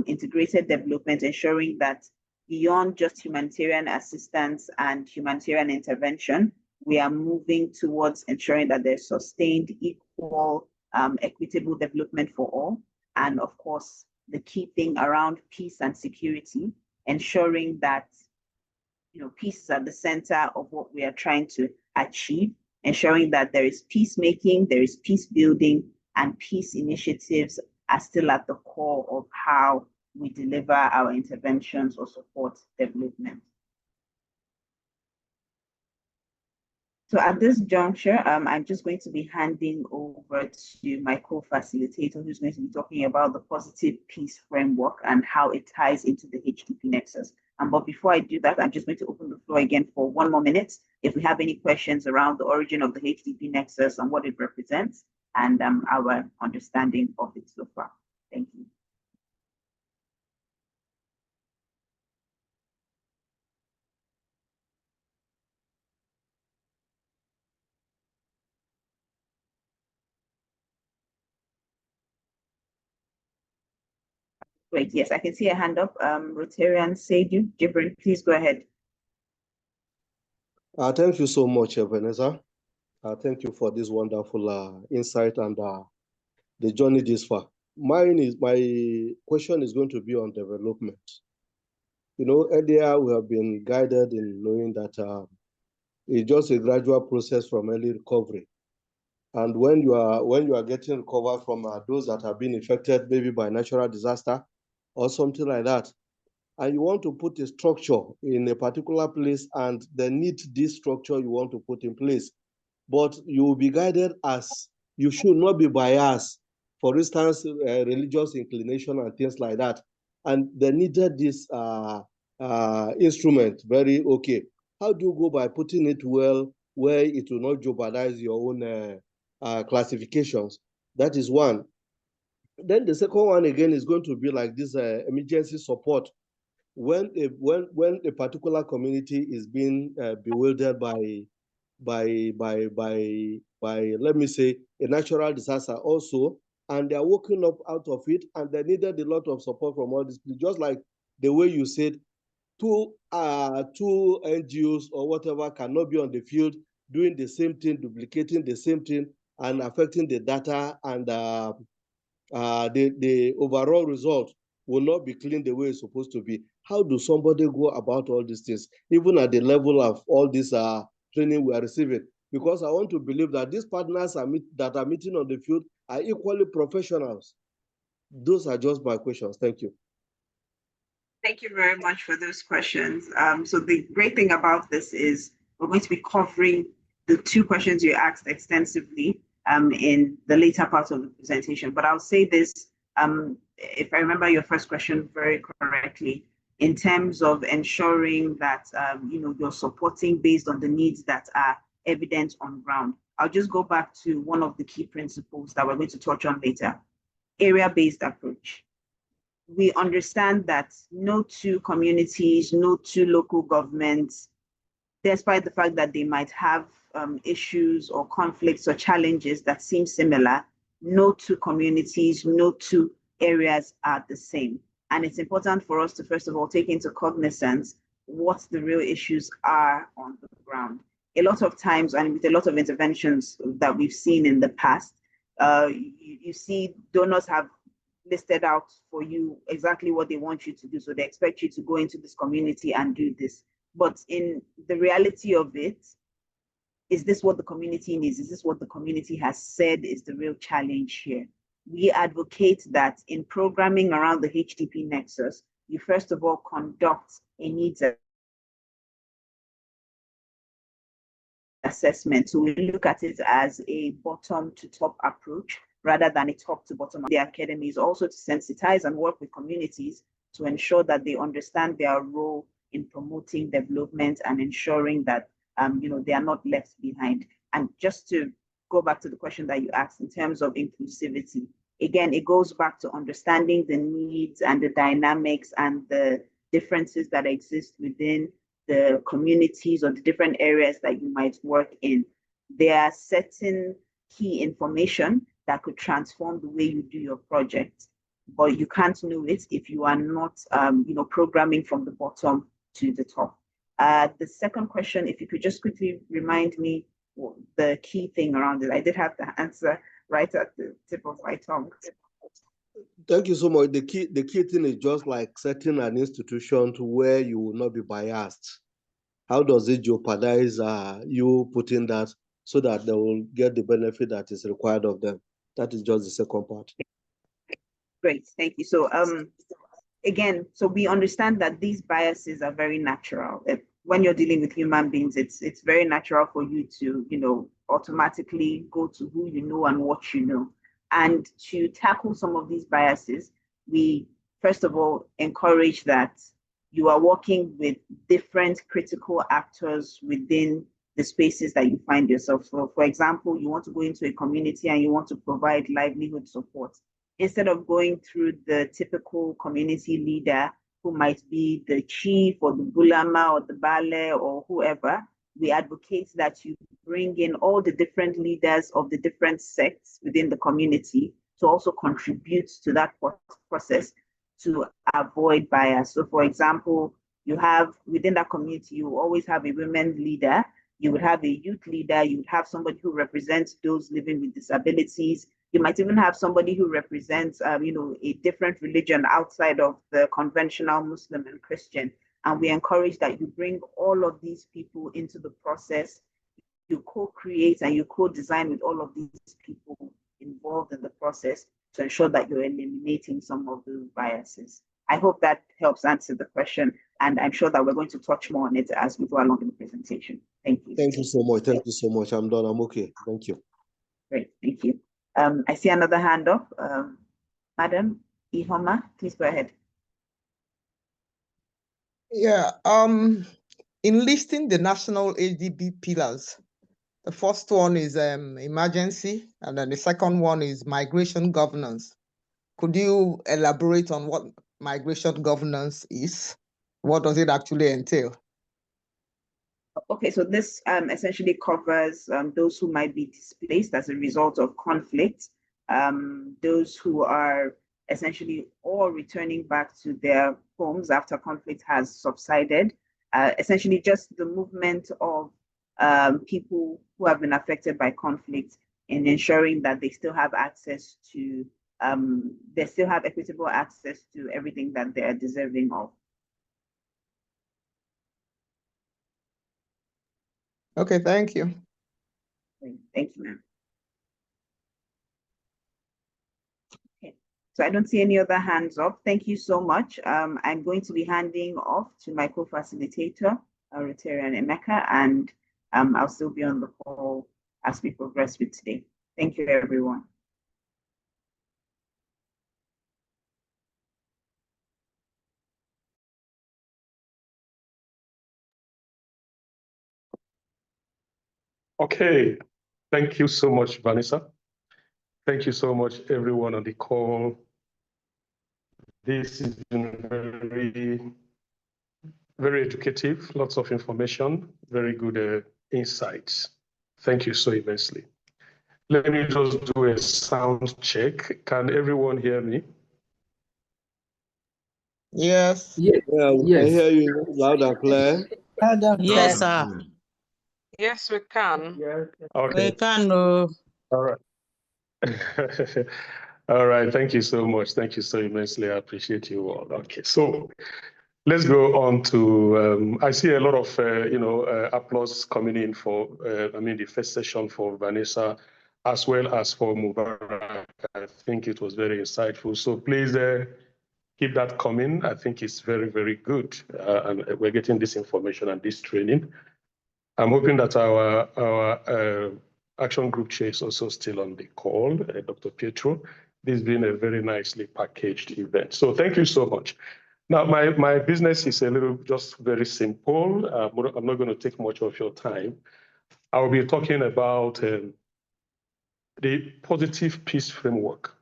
C: Integrated development, ensuring that beyond just humanitarian assistance and humanitarian intervention, we are moving towards ensuring that there's sustained, equal, equitable development for all. And of course, the key thing around peace and security, ensuring that peace is at the center of what we are trying to achieve, ensuring that there is peacemaking, there is peace building, and peace initiatives are still at the core of how we deliver our interventions or support development. So at this juncture, I'm just going to be handing over to my co-facilitator, who's going to be talking about the Positive Peace Framework and how it ties into the HDP Nexus. But before I do that, I'm just going to open the floor again for 1 more minute. If we have any questions around the origin of the HDP Nexus and what it represents and our understanding of it so far. Thank you. Great. Yes, I can see a hand up. Rotarian Seydu Jibrin, please go ahead.
E: Thank you so much, Vanessa. Thank you for this wonderful insight and the journey this far. My question is going to be on development. You know, earlier we have been guided in knowing that it's just a gradual process from early recovery. And when you are getting recovered from those that have been affected maybe by natural disaster or something like that, and you want to put a structure in a particular place and they need this structure you want to put in place, but you will be guided as you should not be biased. For instance, religious inclination and things like that. And they needed this instrument, very okay. How do you go by putting it well where it will not jeopardize your own classifications? That is one. Then the second one again is going to be like this emergency support. When a particular community is being bewildered by let me say a natural disaster also, and they are waking up out of it, and they needed a lot of support from all these people, just like the way you said, two NGOs or whatever cannot be on the field doing the same thing, duplicating the same thing, and affecting the data, and the overall result will not be clean the way it's supposed to be. How do somebody go about all these things, even at the level of all this training we are receiving? Because I want to believe that these partners that are meeting on the field are equally professionals. Those are just my questions. Thank you.
C: Thank you very much for those questions. So the great thing about this is we're going to be covering the two questions you asked extensively in the later part of the presentation. But I'll say this, if I remember your first question very correctly, in terms of ensuring that you're supporting based on the needs that are evident on ground. I'll just go back to one of the key principles that we're going to touch on later, area-based approach. We understand that no two communities, no two local governments, despite the fact that they might have issues or conflicts or challenges that seem similar, no two communities, no two areas are the same. And it's important for us to, first of all, take into cognizance what the real issues are on the ground. A lot of times, and with a lot of interventions that we've seen in the past, you see donors have listed out for you exactly what they want you to do. So they expect you to go into this community and do this. But in the reality of it, is this what the community needs? Is this what the community has said is the real challenge here? We advocate that in programming around the HDP Nexus, you first of all conduct a needs assessment. So we look at it as a bottom to top approach rather than a top to bottom. The academy is also to sensitize and work with communities to ensure that they understand their role in promoting development and ensuring that they are not left behind. And just to go back to the question that you asked in terms of inclusivity, again, it goes back to understanding the needs and the dynamics and the differences that exist within the communities or the different areas that you might work in. There are certain key information that could transform the way you do your project, but you can't know it if you are not programming from the bottom to the top. The second question, if you could just quickly remind me the key thing around it. I did have the answer right at the tip of my tongue.
E: Thank you so much. The key thing is just like setting an institution to where you will not be biased. How does it jeopardize you putting that so that they will get the benefit that is required of them. That is just the second part.
C: Great, thank you. So again, so we understand that these biases are very natural. When you're dealing with human beings, it's very natural for you to, automatically go to who you know and what you know. And to tackle some of these biases, we first of all encourage that you are working with different critical actors within the spaces that you find yourself. So, for example, you want to go into a community and you want to provide livelihood support. Instead of going through the typical community leader who might be the chief or the bulama or the bale or whoever, we advocate that you bring in all the different leaders of the different sects within the community to also contribute to that process to avoid bias. So, for example, you have within that community, you always have a women leader, you would have a youth leader, you would have somebody who represents those living with disabilities. You might even have somebody who represents, a different religion outside of the conventional Muslim and Christian. And we encourage that you bring all of these people into the process. You co-create and you co-design with all of these people involved in the process to ensure that you're eliminating some of those biases. I hope that helps answer the question. And I'm sure that we're going to touch more on it as we go along in the presentation. Thank you.
E: Thank you so much. Thank you so much. I'm done. I'm okay. Thank you.
C: Great. Thank you. I see another hand up. Madam Ihoma, please go ahead.
F: Yeah, in listing the national HDP pillars, the first one is emergency, and then the second one is migration governance. Could you elaborate on what migration governance is? What does it actually entail?
C: Okay, so this essentially covers those who might be displaced as a result of conflict, those who are essentially all returning back to their homes after conflict has subsided, essentially just the movement of people who have been affected by conflict in ensuring that they still have access to, they still have equitable access to everything that they are deserving of.
F: Okay, thank you.
C: Thank you, ma'am. Okay, so I don't see any other hands up. Thank you so much. I'm going to be handing off to my co-facilitator, Rotarian Emeka, and I'll still be on the call as we progress with today. Thank you, everyone.
G: Okay, thank you so much, Vanessa. Thank you so much, everyone on the call. This has been very educative, lots of information, very good insights. Thank you so immensely. Let me just do a sound check. Can everyone hear me?
F: Yes.
E: Yeah, I hear you loud and clear.
H: Yes, sir.
I: Yes, we can.
G: Okay.
H: We can.
G: All right. All right. Thank you so much. Thank you so immensely. I appreciate you all. Okay. So let's go on to, I see a lot of, applause coming in for, the first session for Vanessa, as well as for Mubarak. I think it was very insightful. So please keep that coming. I think it's very, very good. And we're getting this information and this training. I'm hoping that our action group chair is also still on the call, Dr. Pietro. This has been a very nicely packaged event. So thank you so much. Now, my business is just very simple. I'm not going to take much of your time. I'll be talking about the positive peace framework.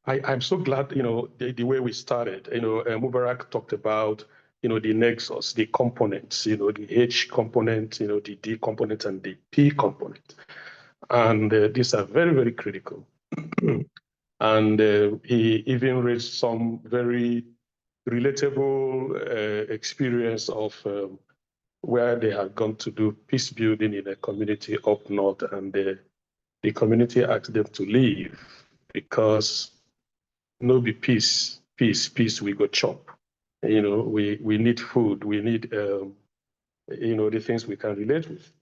G: I'm so glad, the way we started. Mubarak talked about, the nexus, the components, the H component, the D component, and the P component. And these are very, very critical. And he even raised some very relatable experience of where they had gone to do peace building in a community up north, and the community asked them to leave because no be peace, we go chop. We need food, we need, the things we can relate with.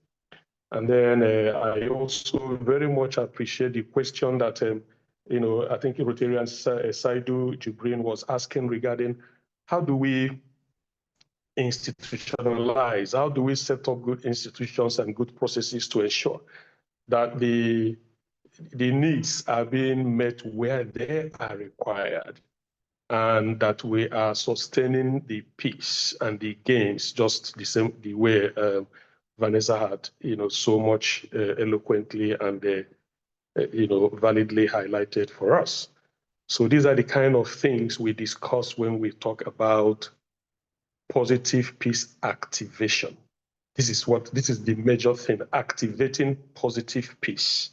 G: And then I also very much appreciate the question that, I think Rotarian Saidu Jibrin was asking regarding how do we institutionalize, how do we set up good institutions and good processes to ensure that the needs are being met where they are required, and that we are sustaining the peace and the gains just the way Vanessa had, so much eloquently and, validly highlighted for us. So these are the kind of things we discuss when we talk about positive peace activation. This is the major thing, activating positive peace.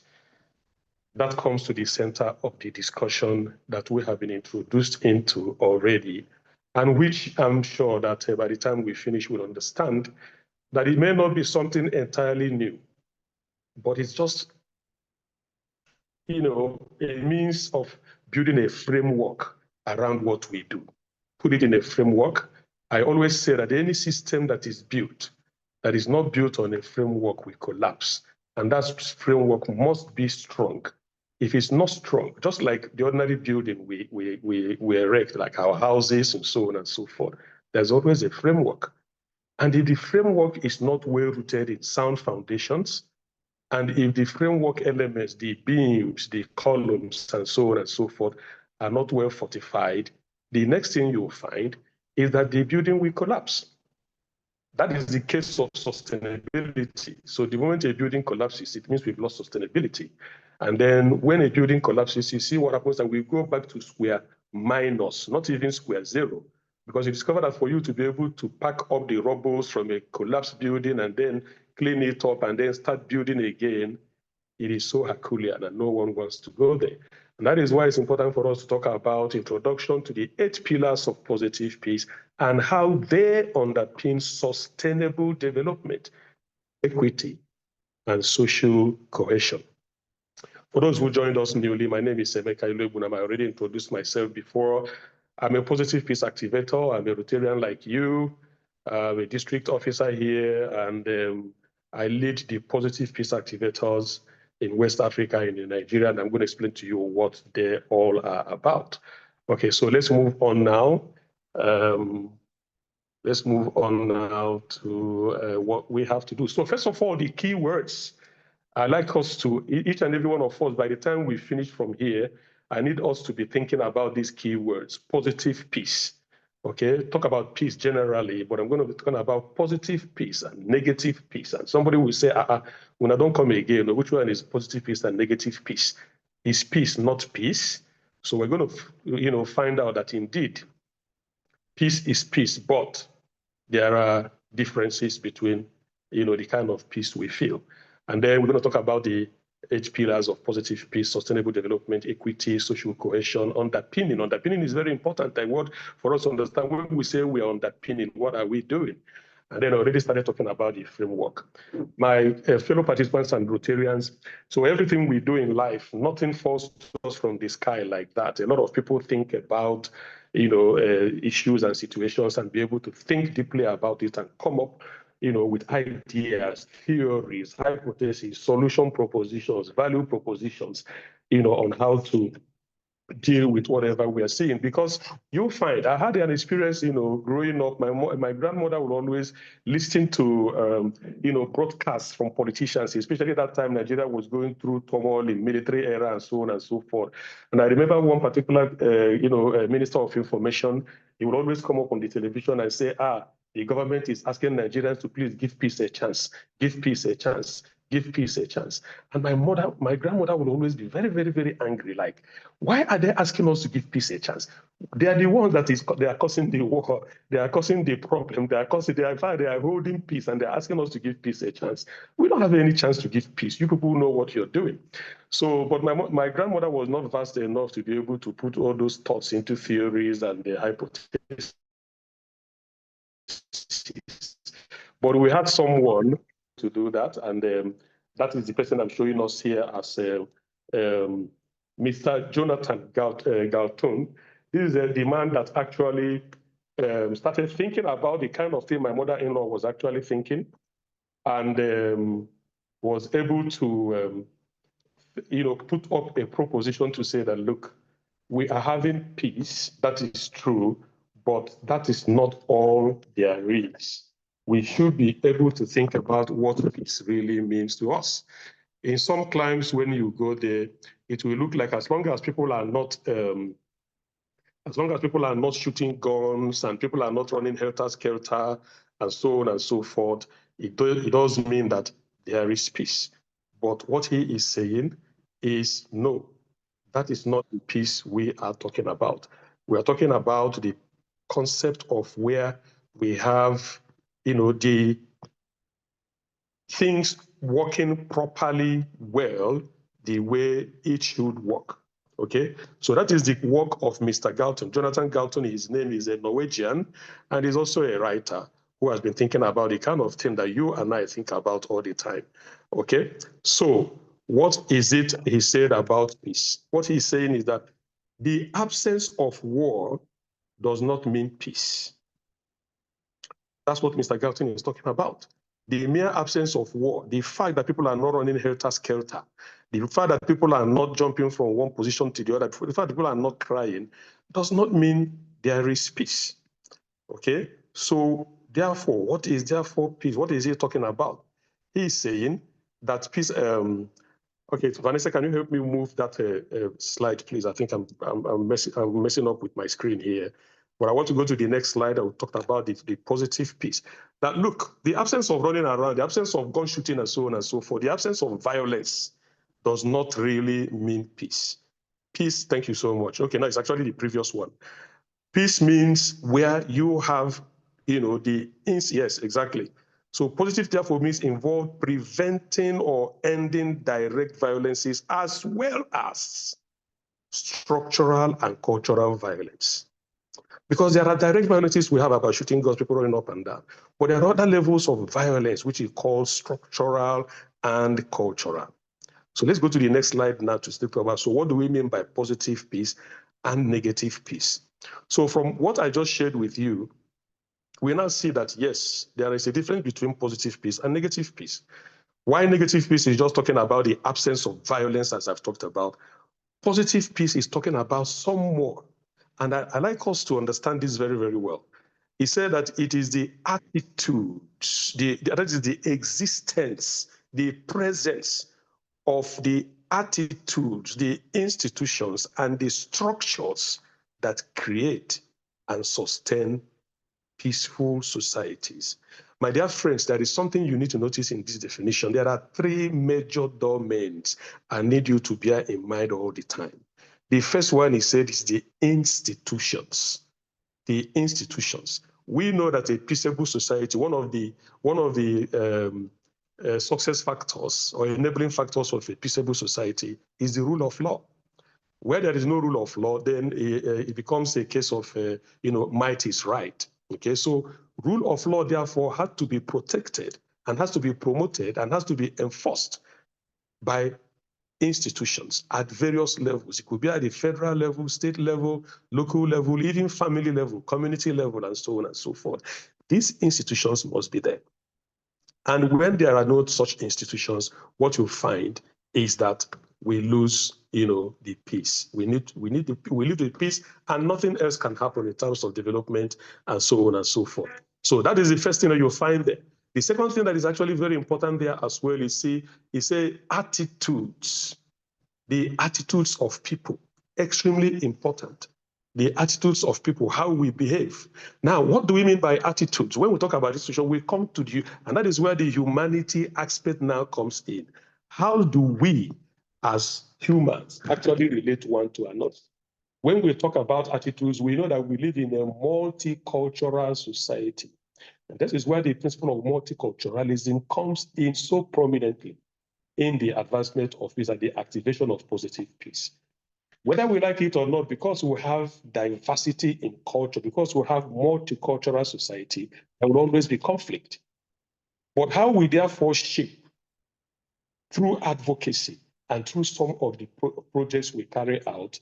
G: That comes to the center of the discussion that we have been introduced into already, and which I'm sure that by the time we finish, we'll understand that it may not be something entirely new, but it's just, a means of building a framework around what we do. Put it in a framework. I always say that any system that is built, that is not built on a framework, will collapse. And that framework must be strong. If it's not strong, just like the ordinary building we erect, like our houses and so on and so forth, there's always a framework. And if the framework is not well rooted in sound foundations, and if the framework elements, the beams, the columns, and so on and so forth, are not well fortified, the next thing you'll find is that the building will collapse. That is the case of sustainability. So the moment a building collapses, it means we've lost sustainability. And then when a building collapses, you see what happens, and we go back to square minus, not even square zero. Because you discover that for you to be able to pack up the rubble from a collapsed building and then clean it up and then start building again, it is so Herculean and no one wants to go there. And that is why it's important for us to talk about introduction to the 8 pillars of positive peace and how they underpin sustainable development, equity, and social cohesion. For those who joined us newly, my name is Emeka Ilebunam. I already introduced myself before. I'm a positive peace activator. I'm a Rotarian like you. I'm a district officer here, and I lead the positive peace activators in West Africa and in Nigeria, and I'm going to explain to you what they all are about. Okay, so let's move on now. Let's move on now to what we have to do. So first of all, the key words. I like us to, each and every one of us, by the time we finish from here, I need us to be thinking about these key words: positive peace. Okay, talk about peace generally, but I'm going to be talking about positive peace and negative peace. And somebody will say, when I don't come again, which one is positive peace and negative peace? Is peace not peace? So we're going to, find out that indeed peace is peace, but there are differences between, the kind of peace we feel. And then we're going to talk about the 8 pillars of positive peace, sustainable development, equity, social cohesion, underpinning. Underpinning is very important. A word for us to understand. When we say we are underpinning, what are we doing? And then I already started talking about the framework. My fellow participants and Rotarians, so everything we do in life, nothing falls to us from the sky like that. A lot of people think about, issues and situations and be able to think deeply about it and come up with ideas, theories, hypotheses, solution propositions, value propositions, on how to deal with whatever we are seeing. Because you'll find, I had an experience, growing up, my grandmother would always listen to, broadcasts from politicians, especially at that time Nigeria was going through turmoil in military era and so on and so forth. And I remember one particular, Minister of Information, he would always come up on the television and say, the government is asking Nigerians to please give peace a chance, give peace a chance, give peace a chance. And my grandmother would always be very, very, very angry. Like, why are they asking us to give peace a chance? They are the ones they are causing the war. They are causing the problem. They are holding peace, and they're asking us to give peace a chance. We don't have any chance to give peace. You people know what you're doing. So, but my grandmother was not vast enough to be able to put all those thoughts into theories and the hypotheses. But we had someone to do that, and that is the person I'm showing us here as Mr. Jonathan Galton. This is the man that actually started thinking about the kind of thing my mother-in-law was actually thinking. And was able to, put up a proposition to say that, look, we are having peace, that is true, but that is not all there is. We should be able to think about what peace really means to us. In some climes, when you go there, it will look like as long as people are not shooting guns and people are not running helter-skelter and so on and so forth, it does mean that there is peace. But what he is saying is, no, that is not the peace we are talking about. We are talking about the concept of where we have, the things working properly well the way it should work. Okay, so that is the work of Mr. Galton. Jonathan Galton, his name is a Norwegian, and he's also a writer who has been thinking about the kind of thing that you and I think about all the time. Okay, so what is it he said about peace? What he's saying is that the absence of war does not mean peace. That's what Mr. Galton is talking about. The mere absence of war, the fact that people are not running helter-skelter, the fact that people are not jumping from one position to the other, the fact that people are not crying, does not mean there is peace. Okay? So therefore, what is therefore peace? What is he talking about? He's saying that peace. Okay, so Vanessa, can you help me move that slide, please? I think I'm messing up with my screen here. But I want to go to the next slide. I will talk about the positive peace. That look, the absence of running around, the absence of gun shooting and so on and so forth, the absence of violence does not really mean peace. Peace, thank you so much. Okay, now it's actually the previous one. Peace means where you have, yes, exactly. So positive therefore means involve preventing or ending direct violences as well as structural and cultural violence. Because there are direct violences we have about shooting guns, people running up and down. But there are other levels of violence, which is called structural and cultural. So let's go to the next slide now to speak about, so what do we mean by positive peace and negative peace? So from what I just shared with you, we now see that, yes, there is a difference between positive peace and negative peace. Why negative peace is just talking about the absence of violence, as I've talked about. Positive peace is talking about some more. And I like us to understand this very, very well. He said that it is the attitude, that is the existence, the presence of the attitudes, the institutions, and the structures that create and sustain peaceful societies. My dear friends, there is something you need to notice in this definition. There are three major domains I need you to bear in mind all the time. The first one, he said, is the institutions. The institutions. We know that a peaceable society, one of the success factors or enabling factors of a peaceable society is the rule of law. Where there is no rule of law, then it becomes a case of, might is right. Okay, so rule of law, therefore, had to be protected and has to be promoted and has to be enforced by institutions at various levels. It could be at the federal level, state level, local level, even family level, community level, and so on and so forth. These institutions must be there. And when there are no such institutions, what you find is that we lose, the peace. We live with peace, and nothing else can happen in terms of development and so on and so forth. So that is the first thing that you'll find there. The second thing that is actually very important there as well is attitudes. The attitudes of people, extremely important. The attitudes of people, how we behave. Now, what do we mean by attitudes? When we talk about institution, we come to you, and that is where the humanity aspect now comes in. How do we, as humans, actually relate one to another? When we talk about attitudes, we know that we live in a multicultural society. And this is where the principle of multiculturalism comes in so prominently in the advancement of peace and the activation of positive peace. Whether we like it or not, because we have diversity in culture, because we have multicultural society, there will always be conflict. But how we therefore shape through advocacy and through some of the projects we carry out,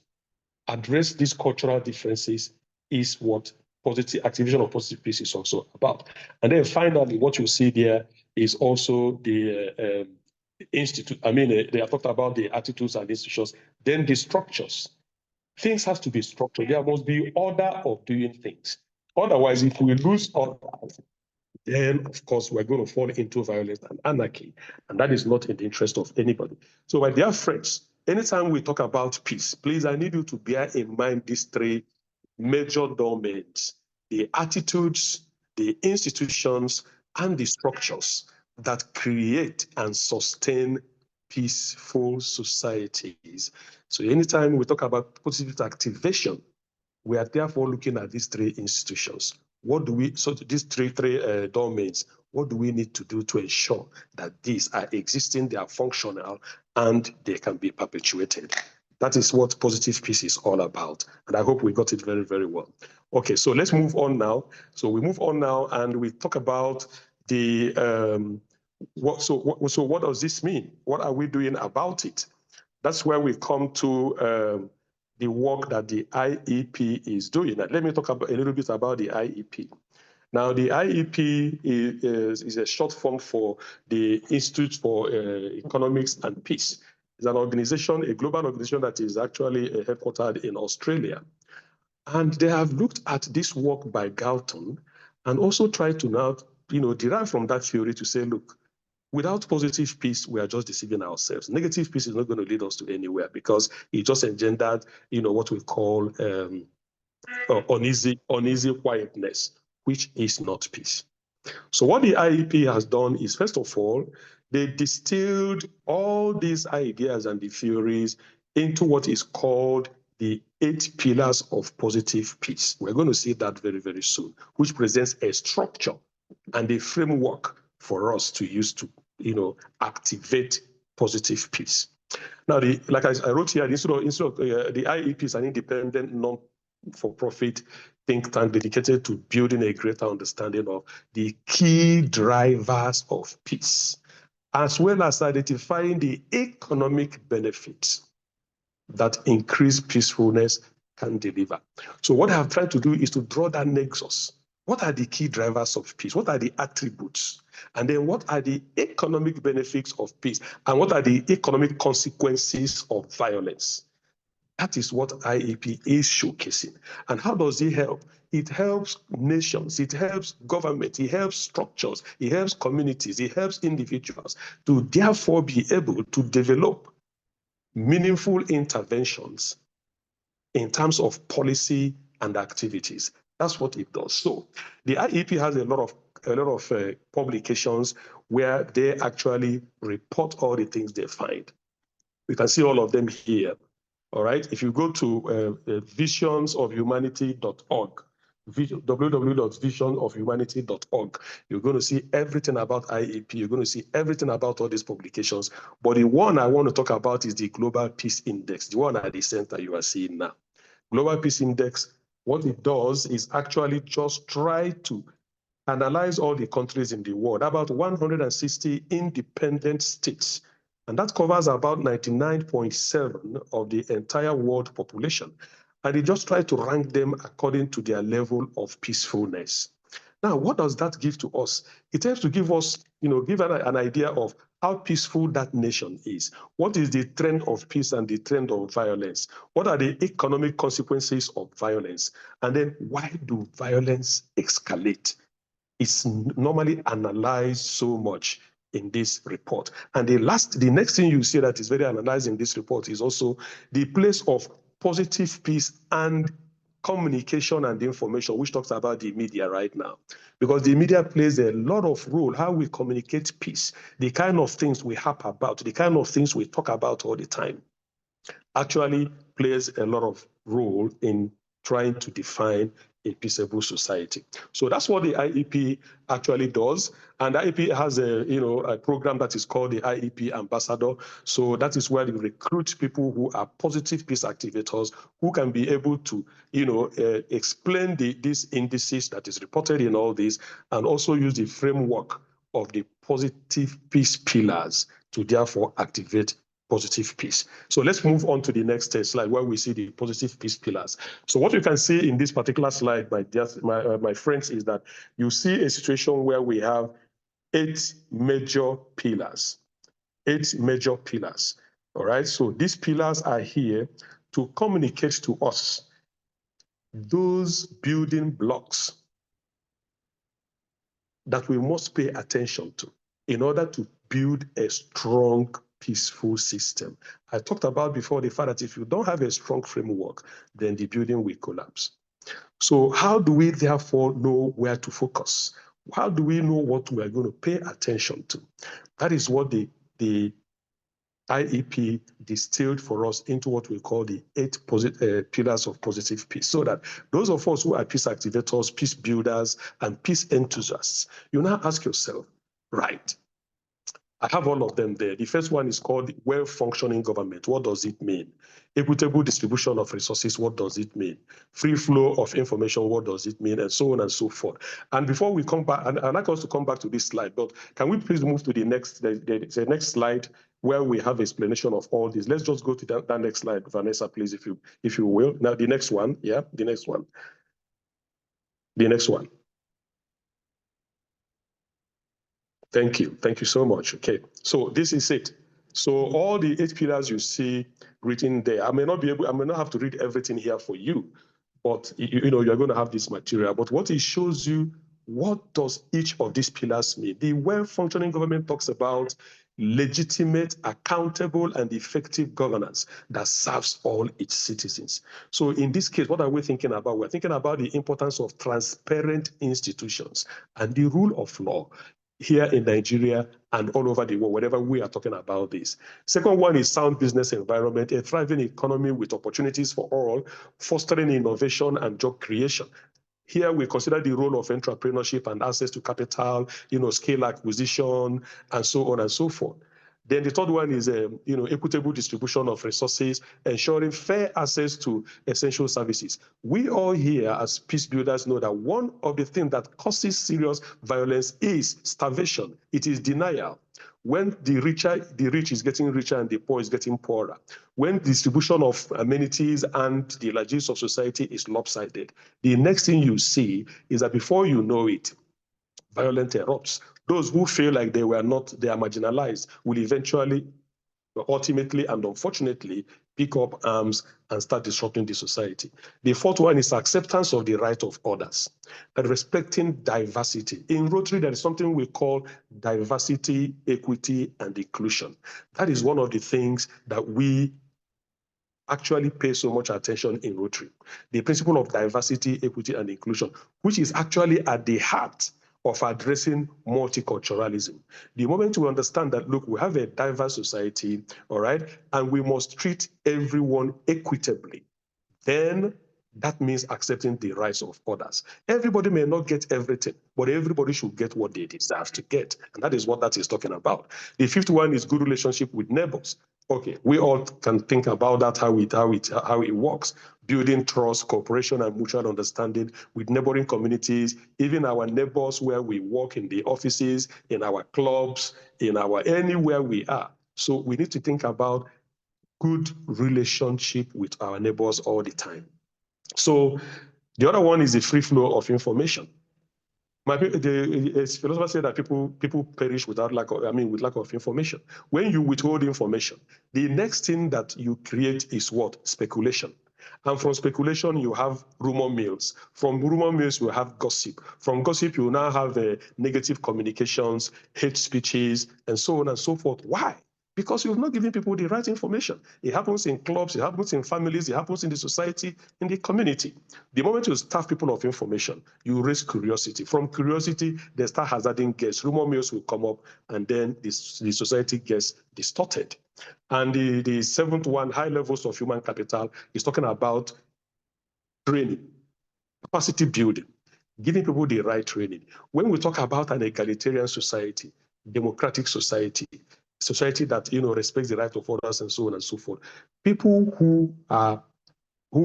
G: address these cultural differences is what positive activation of positive peace is also about. And then finally, what you see there is also the they have talked about the attitudes and institutions, then the structures. Things have to be structured. There must be order of doing things. Otherwise, if we lose order, then of course we're going to fall into violence and anarchy. And that is not in the interest of anybody. So my dear friends, anytime we talk about peace, please, I need you to bear in mind these three major domains: the attitudes, the institutions, and the structures that create and sustain peaceful societies. So anytime we talk about positive activation, we are therefore looking at these three institutions. These three domains, what do we need to do to ensure that these are existing, they are functional, and they can be perpetuated? That is what positive peace is all about. And I hope we got it very, very well. Okay, so let's move on now. So we move on now and we talk about the, so what does this mean? What are we doing about it? That's where we come to the work that the IEP is doing. Now, let me talk a little bit about the IEP. Now, the IEP is a short form for the Institute for Economics and Peace. It's an organization, a global organization that is actually headquartered in Australia. And they have looked at this work by Galton and also tried to now, derive from that theory to say, look, without positive peace, we are just deceiving ourselves. Negative peace is not going to lead us to anywhere because it just engendered, what we call uneasy quietness, which is not peace. So what the IEP has done is, first of all, they distilled all these ideas and the theories into what is called the 8 pillars of positive peace. We're going to see that very, very soon, which presents a structure and a framework for us to use to, activate positive peace. Now, like I wrote here, the IEP is an independent, non-for-profit think tank dedicated to building a greater understanding of the key drivers of peace, as well as identifying the economic benefits that increased peacefulness can deliver. So what I have tried to do is to draw that nexus. What are the key drivers of peace? What are the attributes? And then what are the economic benefits of peace? And what are the economic consequences of violence? That is what IEP is showcasing. And how does it help? It helps nations, it helps government, it helps structures, it helps communities, it helps individuals to therefore be able to develop meaningful interventions in terms of policy and activities. That's what it does. So the IEP has a lot of publications where they actually report all the things they find. We can see all of them here. All right. If you go to visionsofhumanity.org, www.visionofhumanity.org, you're going to see everything about IEP. You're going to see everything about all these publications. But the one I want to talk about is the Global Peace Index, the one at the center you are seeing now. Global Peace Index, what it does is actually just try to analyze all the countries in the world, about 160 independent states. And that covers about 99.7% of the entire world population. And they just try to rank them according to their level of peacefulness. Now, what does that give to us? It helps to give us, give an idea of how peaceful that nation is. What is the trend of peace and the trend of violence? What are the economic consequences of violence? And then why do violence escalate? It's normally analyzed so much in this report. And the next thing you see that is very analyzed in this report is also the place of positive peace and communication and information, which talks about the media right now. Because the media plays a lot of role, how we communicate peace, the kind of things we harp about, the kind of things we talk about all the time, actually plays a lot of role in trying to define a peaceable society. So that's what the IEP actually does. And the IEP has a program that is called the IEP Ambassador. So that is where they recruit people who are positive peace activators who can be able to, explain these indices that is reported in all this and also use the framework of the positive peace pillars to therefore activate positive peace. So let's move on to the next slide where we see the positive peace pillars. So what you can see in this particular slide, my friends, is that you see a situation where we have 8 major pillars. 8 major pillars. All right, so these pillars are here to communicate to us those building blocks that we must pay attention to in order to build a strong, peaceful system. I talked about before the fact that if you don't have a strong framework, then the building will collapse. So how do we therefore know where to focus? How do we know what we are going to pay attention to? That is what the IEP distilled for us into what we call the 8 pillars of positive peace, so that those of us who are peace activators, peace builders, and peace enthusiasts, you now ask yourself, right, I have all of them there. The first one is called well-functioning government. What does it mean? Equitable distribution of resources. What does it mean? Free flow of information. What does it mean? And so on and so forth. And before we come back, and I'd like us to come back to this slide, but can we please move to the next slide where we have explanation of all this? Let's just go to that next slide, Vanessa, please, if you will. Now the next one, yeah, the next one. The next one. Thank you so much. Okay, so this is it. So all the 8 pillars you see written there, I may not have to read everything here for you, but you know, you're going to have this material. But what it shows you, what does each of these pillars mean? The well-functioning government talks about legitimate, accountable, and effective governance that serves all its citizens. So in this case, what are we thinking about? We're thinking about the importance of transparent institutions and the rule of law here in Nigeria and all over the world, wherever we are talking about this. Second one is sound business environment, a thriving economy with opportunities for all, fostering innovation and job creation. Here we consider the role of entrepreneurship and access to capital, scale acquisition, and so on and so forth. Then the third one is, equitable distribution of resources, ensuring fair access to essential services. We all here as peace builders know that one of the things that causes serious violence is starvation. It is denial. When the rich is getting richer and the poor is getting poorer. When distribution of amenities and the largesse of society is lopsided, the next thing you see is that before you know it, violence erupts. Those who feel like they are marginalized will eventually, ultimately, and unfortunately, pick up arms and start disrupting the society. The fourth one is acceptance of the right of others and respecting diversity. In Rotary, there is something we call diversity, equity, and inclusion. That is one of the things that we actually pay so much attention in Rotary. The principle of diversity, equity, and inclusion, which is actually at the heart of addressing multiculturalism. The moment we understand that, look, we have a diverse society, all right, and we must treat everyone equitably, then that means accepting the rights of others. Everybody may not get everything, but everybody should get what they deserve to get. And that is what that is talking about. The fifth one is good relationship with neighbors. Okay, we all can think about that, how it works. Building trust, cooperation, and mutual understanding with neighboring communities, even our neighbors where we work, in the offices, in our clubs, anywhere we are. So we need to think about good relationship with our neighbors all the time. So the other one is the free flow of information. The philosopher said that people perish with lack of information. When you withhold information, the next thing that you create is what? Speculation. And from speculation, you have rumor mills. From rumor mills, you have gossip. From gossip, you now have negative communications, hate speeches, and so on and so forth. Why? Because you've not given people the right information. It happens in clubs, it happens in families, it happens in the society, in the community. The moment you starve people of information, you raise curiosity. From curiosity, they start hazarding guess. Rumor mills will come up, and then the society gets distorted. And the seventh one, high levels of human capital, is talking about training, capacity building, giving people the right training. When we talk about an egalitarian society, democratic society that respects the right of others and so on and so forth, people who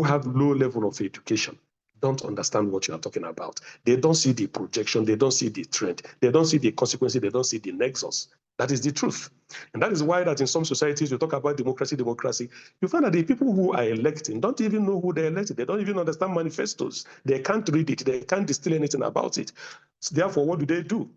G: have low level of education don't understand what you are talking about. They don't see the projection, they don't see the trend, they don't see the consequences, they don't see the nexus. That is the truth. And that is why that in some societies, you talk about democracy, you find that the people who are electing don't even know who they elected. They don't even understand manifestos. They can't read it. They can't distill anything about it. So therefore, what do?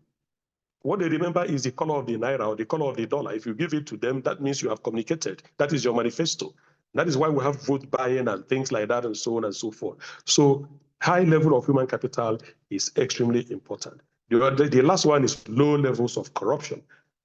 G: What they remember is the color of the naira or the color of the dollar. If you give it to them, that means you have communicated. That is your manifesto. That is why we have vote buying and things like that and so on and so forth. So high level of human capital is extremely important. The last one is low levels of corruption.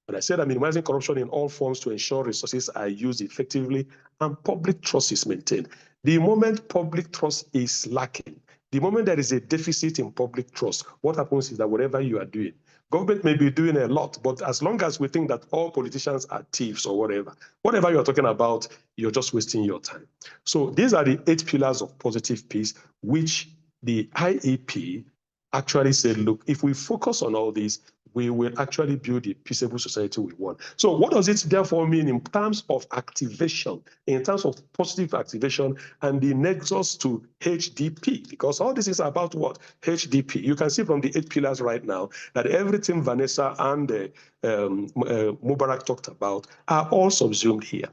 G: And I said I'm minimizing corruption in all forms to ensure resources are used effectively and public trust is maintained. The moment public trust is lacking, the moment there is a deficit in public trust, what happens is that whatever you are doing, government may be doing a lot, but as long as we think that all politicians are thieves or whatever you're talking about, you're just wasting your time. So these are the 8 pillars of positive peace, which the IEP actually said, look, if we focus on all these, we will actually build the peaceable society we want. So what does it therefore mean in terms of activation, in terms of positive activation and the nexus to HDP? Because all this is about what? HDP. You can see from the 8 pillars right now that everything Vanessa and Mubarak talked about are all subsumed here.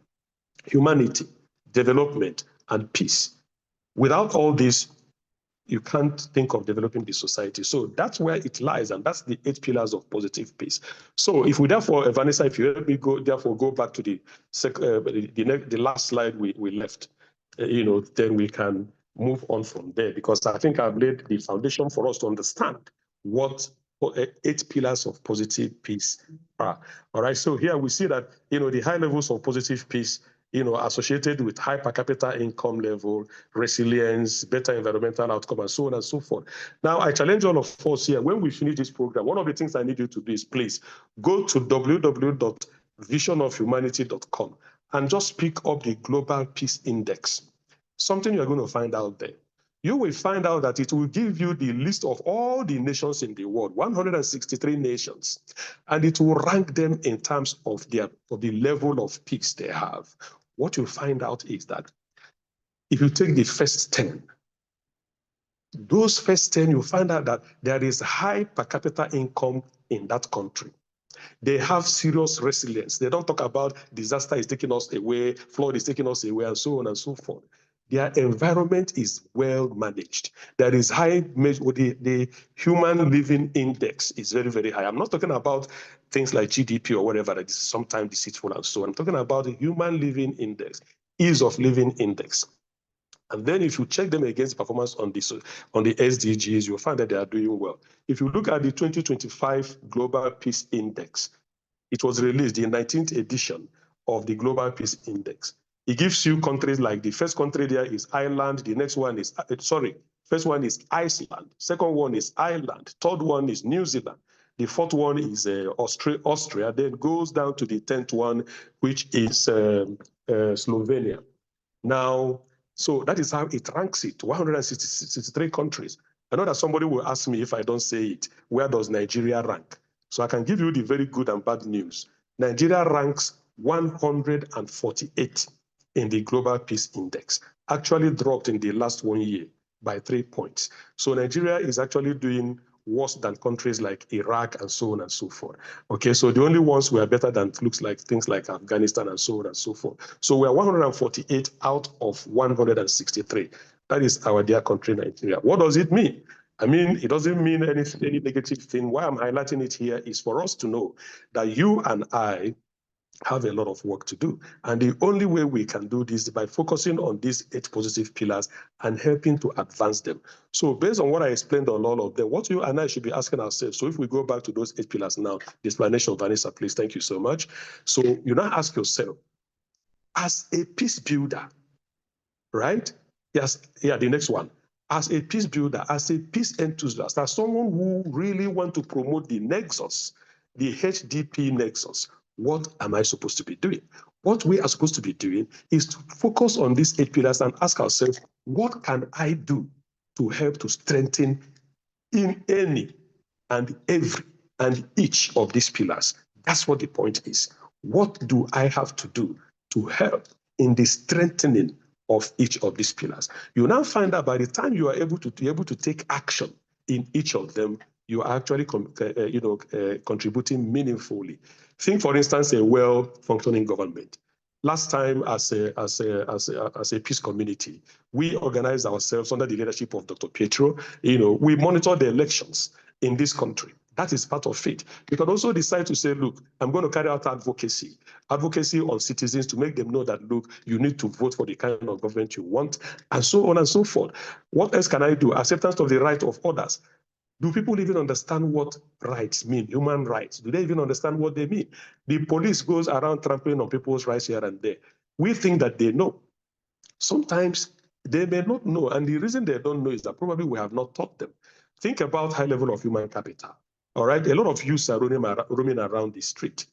G: Humanity, development, and peace. Without all this, you can't think of developing the society. So that's where it lies, and that's the 8 pillars of positive peace. So if we therefore, Vanessa, if you help me go back to the last slide we left, then we can move on from there, because I think I've laid the foundation for us to understand what 8 pillars of positive peace are. All right, so here we see that, the high levels of positive peace, associated with high per capita income level, resilience, better environmental outcome, and so on and so forth. Now, I challenge all of us here, when we finish this program, one of the things I need you to do is please go to www.visionofhumanity.com and just pick up the Global Peace Index. Something you're going to find out there. You will find out that it will give you the list of all the nations in the world, 163 nations, and it will rank them in terms of the level of peace they have. What you'll find out is that if you take the first 10, those first 10, you'll find out that there is high per capita income in that country. They have serious resilience. They don't talk about disaster is taking us away, flood is taking us away, and so on and so forth. Their environment is well managed. There is high, the human living index is very, very high. I'm not talking about things like GDP or whatever that is sometimes deceitful and so on. I'm talking about the human living index, ease of living index. And then if you check them against performance on the SDGs, you'll find that they are doing well. If you look at the 2025 Global Peace Index, it was released, the 19th edition of the Global Peace Index. It gives you countries like, the first country there is Ireland, the next one is, first one is Iceland, second one is Ireland, third one is New Zealand, the fourth one is Austria, then goes down to the 10th one, which is Slovenia. Now, so that is how it ranks it, 163 countries. I know that somebody will ask me, if I don't say it, where does Nigeria rank? So I can give you the very good and bad news. Nigeria ranks 148 in the Global Peace Index, actually dropped in the last 1 year by 3 points. So Nigeria is actually doing worse than countries like Iraq and so on and so forth. Okay, so the only ones we are better than looks like things like Afghanistan and so on and so forth. So we are 148 out of 163. That is our dear country, Nigeria. What does it mean? I mean, it doesn't mean any negative thing. Why I'm highlighting it here is for us to know that you and I have a lot of work to do. And the only way we can do this is by focusing on these 8 positive pillars and helping to advance them. So based on what I explained on all of them, what you and I should be asking ourselves, so if we go back to those 8 pillars now, the explanation of Vanessa, please, thank you so much. So you now ask yourself, as a peace builder, right? Yes, yeah, the next one. As a peace builder, as a peace enthusiast, as someone who really wants to promote the nexus, the HDP nexus, what am I supposed to be doing? What we are supposed to be doing is to focus on these 8 pillars and ask ourselves, what can I do to help to strengthen in any and every and each of these pillars? That's what the point is. What do I have to do to help in the strengthening of each of these pillars? You now find that by the time you are able to take action in each of them, you are actually contributing meaningfully. Think, for instance, a well-functioning government. Last time, as a peace community, we organized ourselves under the leadership of Dr. Pietro. We monitored the elections in this country. That is part of it. You can also decide to say, look, I'm going to carry out advocacy on citizens to make them know that, look, you need to vote for the kind of government you want, and so on and so forth. What else can I do? Acceptance of the right of others. Do people even understand what rights mean, human rights? Do they even understand what they mean? The police goes around trampling on people's rights here and there. We think that they know. Sometimes they may not know, and the reason they don't know is that probably we have not taught them. Think about high level of human capital. All right, a lot of youths are roaming around the street,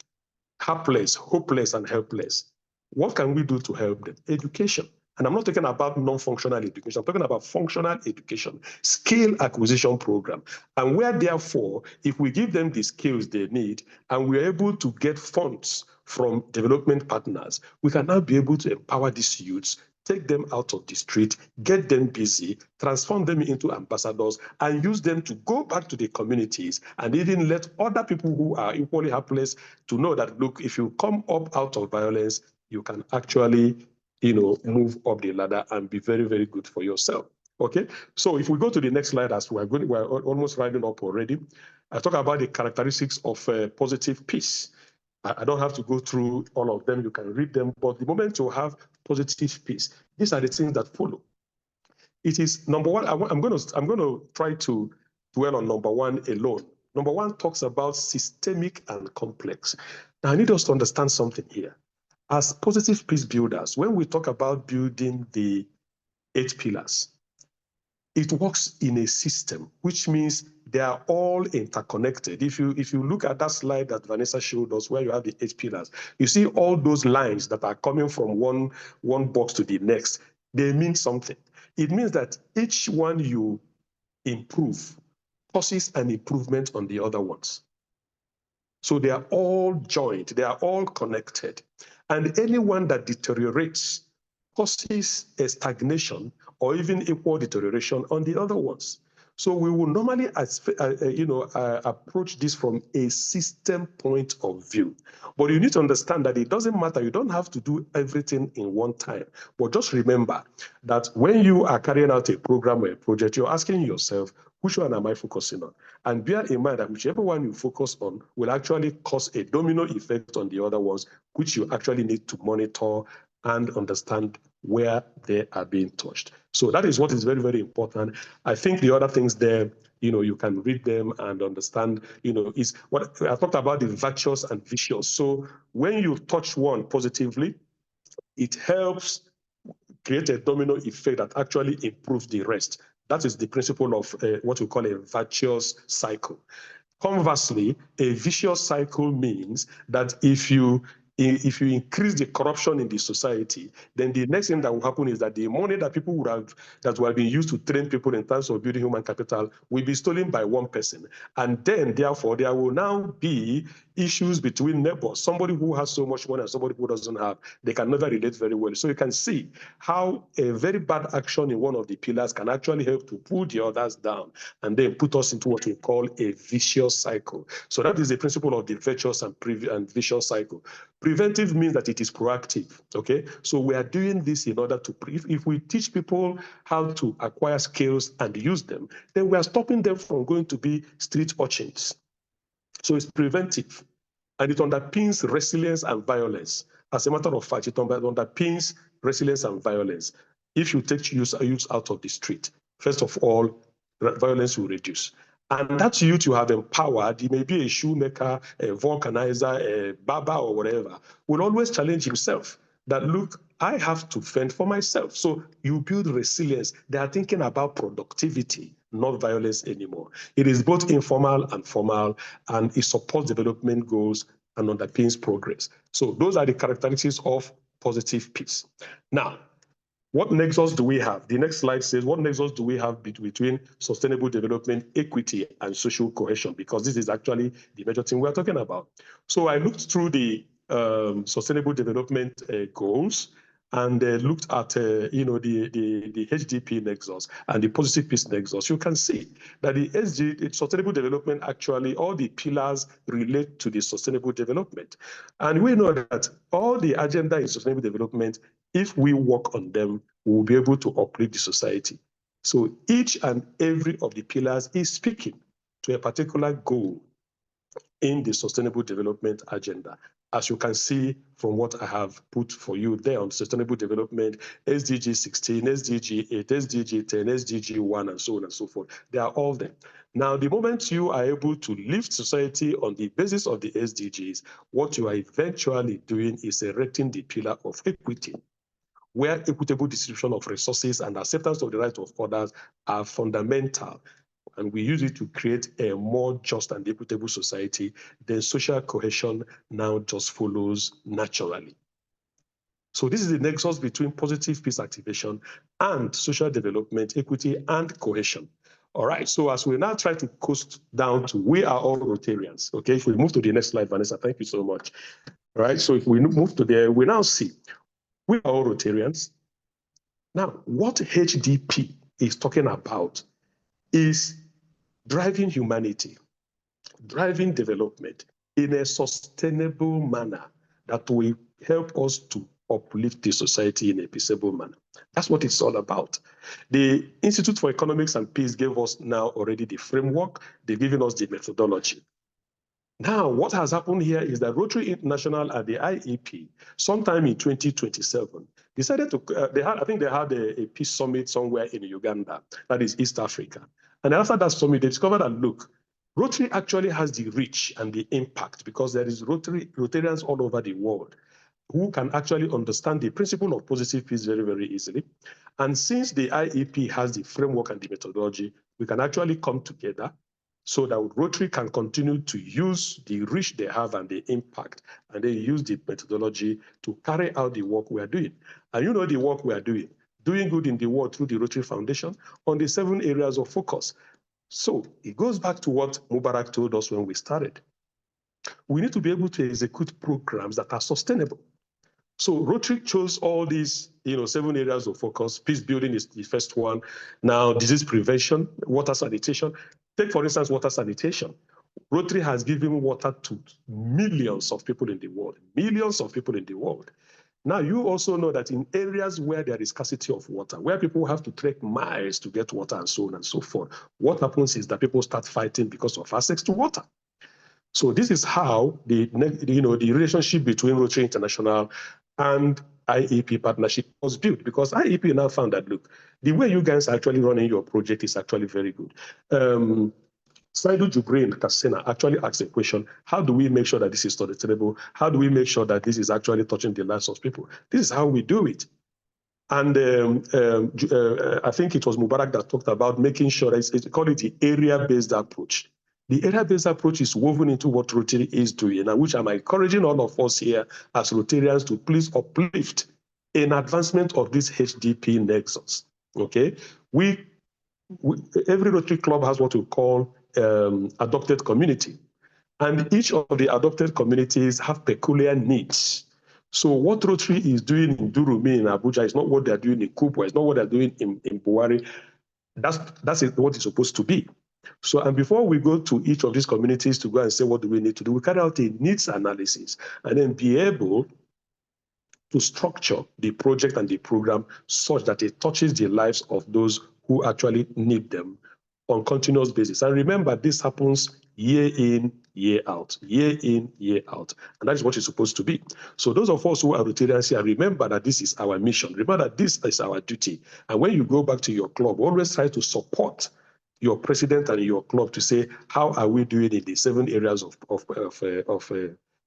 G: hapless, hopeless, and helpless. What can we do to help them? Education. And I'm not talking about non-functional education. I'm talking about functional education, skill acquisition program. And where, therefore, if we give them the skills they need and we're able to get funds from development partners, we can now be able to empower these youths, take them out of the street, get them busy, transform them into ambassadors, and use them to go back to the communities and even let other people who are equally helpless to know that, look, if you come up out of violence, you can actually, move up the ladder and be very, very good for yourself. Okay, so if we go to the next slide, as we're almost winding up already, I talk about the characteristics of positive peace. I don't have to go through all of them. You can read them. But the moment you have positive peace, these are the things that follow. It is number one. I'm going to try to dwell on number one alone. Number one talks about systemic and complex. Now, I need us to understand something here. As positive peace builders, when we talk about building the 8 pillars, it works in a system, which means they are all interconnected. If you look at that slide that Vanessa showed us, where you have the 8 pillars, you see all those lines that are coming from one box to the next. They mean something. It means that each one you improve causes an improvement on the other ones. So they are all joined, they are all connected. And anyone that deteriorates causes a stagnation or even equal deterioration on the other ones. So we will normally approach this from a system point of view. But you need to understand that it doesn't matter. You don't have to do everything in one time. But just remember that when you are carrying out a program or a project, you're asking yourself, which one am I focusing on? And bear in mind that whichever one you focus on will actually cause a domino effect on the other ones, which you actually need to monitor and understand where they are being touched. So that is what is very, very important. I think the other things there, you can read them and understand, is what I talked about, the virtuous and vicious. So when you touch one positively, it helps create a domino effect that actually improves the rest. That is the principle of what we call a virtuous cycle. Conversely, a vicious cycle means that if you increase the corruption in the society, then the next thing that will happen is that the money that people would have been used to train people in terms of building human capital will be stolen by one person. And then, therefore, there will now be issues between neighbors. Somebody who has so much money and somebody who doesn't have, they can never relate very well. So you can see how a very bad action in one of the pillars can actually help to pull the others down and then put us into what we call a vicious cycle. So that is the principle of the virtuous and vicious cycle. Preventive means that it is proactive, okay? So we are doing this in order to, if we teach people how to acquire skills and use them, then we are stopping them from going to be street urchins. So it's preventive, and it underpins resilience and violence. As a matter of fact, it underpins resilience and violence. If you take youth out of the street, first of all, violence will reduce. And that youth you have empowered, he may be a shoemaker, a vulcanizer, a barber, or whatever, will always challenge himself that, look, I have to fend for myself. So you build resilience. They are thinking about productivity, not violence anymore. It is both informal and formal, and it supports development goals and underpins progress. So those are the characteristics of positive peace. Now, what nexus do we have? The next slide says, what nexus do we have between sustainable development, equity, and social cohesion? Because this is actually the major thing we're talking about. So I looked through the sustainable development goals and looked at the HDP nexus and the positive peace nexus. You can see that the sustainable development, actually all the pillars relate to the sustainable development. And we know that all the agenda in sustainable development, if we work on them, we will be able to uplift the society. So each and every of the pillars is speaking to a particular goal in the Sustainable Development Agenda. As you can see from what I have put for you there on sustainable development, SDG 16, SDG 8, SDG 10, SDG 1, and so on and so forth. They are all there. Now, the moment you are able to lift society on the basis of the SDGs, what you are eventually doing is erecting the pillar of equity, where equitable distribution of resources and acceptance of the rights of others are fundamental. And we use it to create a more just and equitable society, then social cohesion now just follows naturally. So this is the nexus between positive peace activation and social development, equity, and cohesion. All right, so as we now try to coast down to we are all Rotarians, okay? If we move to the next slide, Vanessa, thank you so much. All right, so if we move to there, we now see we are all Rotarians. Now, what HDP is talking about is driving humanity, driving development in a sustainable manner that will help us to uplift the society in a peaceable manner. That's what it's all about. The Institute for Economics and Peace gave us now already the framework. They've given us the methodology. Now, what has happened here is that Rotary International and the IEP, sometime in 2027, decided to, I think they had a peace summit somewhere in Uganda, that is East Africa. And after that summit, they discovered that, look, Rotary actually has the reach and the impact because there is Rotarians all over the world who can actually understand the principle of positive peace very, very easily. And since the IEP has the framework and the methodology, we can actually come together so that Rotary can continue to use the reach they have and the impact, and then use the methodology to carry out the work we are doing. And you know the work we are doing good in the world through the Rotary Foundation on the 7 areas of focus. So it goes back to what Mubarak told us when we started. We need to be able to execute programs that are sustainable. So Rotary chose all these, 7 areas of focus. Peace building is the first one. Now, disease prevention, water sanitation. Take, for instance, water sanitation. Rotary has given water to millions of people in the world, millions of people in the world. Now, you also know that in areas where there is scarcity of water, where people have to trek miles to get water and so on and so forth, what happens is that people start fighting because of access to water. So this is how the relationship between Rotary International and IEP partnership was built, because IEP now found that, look, the way you guys are actually running your project is actually very good. Saidu Jubreen Kassena actually asked a question: how do we make sure that this is sustainable? How do we make sure that this is actually touching the lives of people? This is how we do it. And I think it was Mubarak that talked about making sure that it's called it the area-based approach. The area-based approach is woven into what Rotary is doing, and which I'm encouraging all of us here as Rotarians to please uplift in advancement of this HDP Nexus. Okay, every Rotary Club has what we call adopted community, and each of the adopted communities have peculiar needs. So what Rotary is doing in Durumi in Abuja is not what they're doing in Kubwa, it's not what they're doing in Buwari. That's what it's supposed to be. So, and before we go to each of these communities to go and say what do we need to do, we carry out a needs analysis and then be able to structure the project and the program such that it touches the lives of those who actually need them on continuous basis. And remember, this happens year in, year out, year in, year out. And that is what it's supposed to be. So those of us who are Rotarians here, remember that this is our mission. Remember that this is our duty. And when you go back to your club, always try to support your president and your club to say, how are we doing in the 7 areas of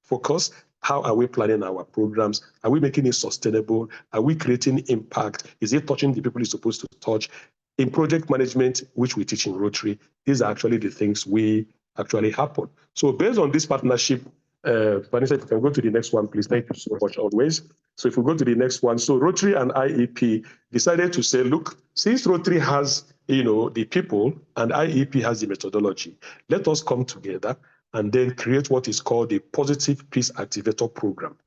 G: focus? How are we planning our programs? Are we making it sustainable? Are we creating impact? Is it touching the people it's supposed to touch? In project management, which we teach in Rotary, these are actually the things we actually happen. So based on this partnership, Vanessa, if you can go to the next one, please. Thank you so much always. So if we go to the next one, so Rotary and IEP decided to say, look, since Rotary has the people and IEP has the methodology, let us come together and then create what is called the Positive Peace Activator Program.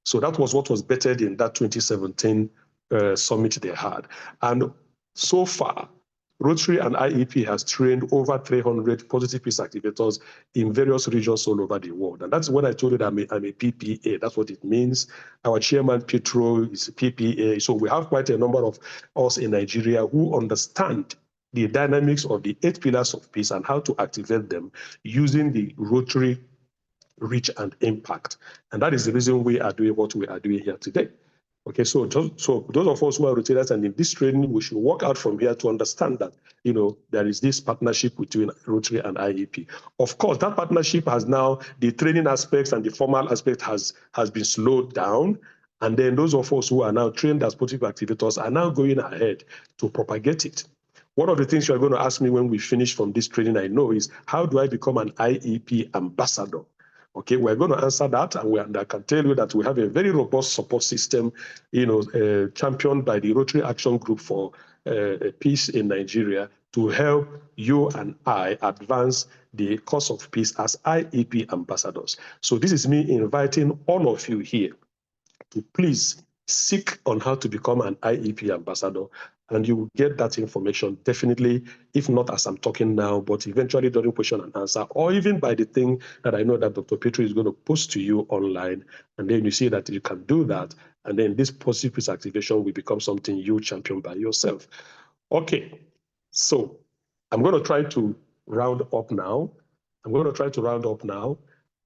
G: So that was what was bettered in that 2017 summit they had. And so far, Rotary and IEP has trained over 300 positive peace activators in various regions all over the world. And that's when I told you that I'm a PPA. That's what it means. Our chairman, Petro, is a PPA. So we have quite a number of us in Nigeria who understand the dynamics of the 8 pillars of peace and how to activate them using the Rotary reach and impact. And that is the reason we are doing what we are doing here today. Okay, so those of us who are Rotarians and in this training, we should work out from here to understand that, there is this partnership between Rotary and IEP. Of course, that partnership has now, the training aspects and the formal aspect has been slowed down. And then those of us who are now trained as positive activators are now going ahead to propagate it. One of the things you are going to ask me when we finish from this training, I know, is how do I become an IEP ambassador? Okay, we're going to answer that, and I can tell you that we have a very robust support system, championed by the Rotary Action Group for Peace in Nigeria to help you and I advance the cause of peace as IEP ambassadors. So this is me inviting all of you here to please seek on how to become an IEP ambassador, and you will get that information definitely, if not as I'm talking now, but eventually during question and answer, or even by the thing that I know that Dr. Petrie is going to post to you online, and then you see that you can do that, and then this positive peace activation will become something you champion by yourself. Okay, so I'm going to try to round up now.